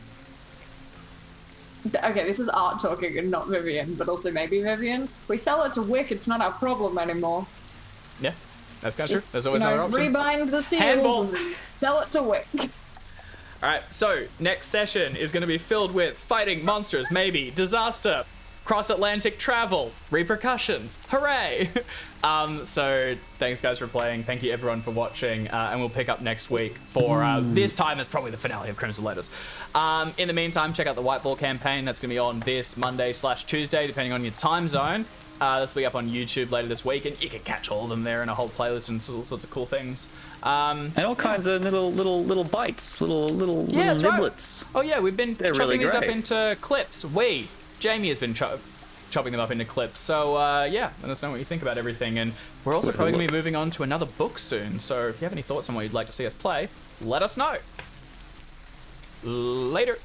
Okay, this is Art talking and not Vivian, but also maybe Vivian. If we sell it to Wick, it's not our problem anymore. Yeah, that's kind of true. Just, There's always another option. rebind the seals Handball. and sell it to Wick. All right, so next session is going to be filled with fighting monsters, maybe disaster, cross-Atlantic travel, repercussions. Hooray! So thanks guys for playing. Thank you everyone for watching, and we'll pick up next week for this time is probably the finale of Crimson Letters. In the meantime, check out the White Ball campaign. That's going to be on this Monday/Tuesday, depending on your time zone. This will be up on YouTube later this week, and you can catch all of them there in a whole playlist and all sorts of cool things. And all kinds of little bites, little Yeah, that's right. niblets. Oh yeah, we've been They're chopping really these up great. into clips. Jamie has been chopping them up into clips. So yeah, let us know what you think about everything. And we're also worth a probably going to be look. moving on to another book soon. So if you have any thoughts on what you'd like to see us play, let us know. Later.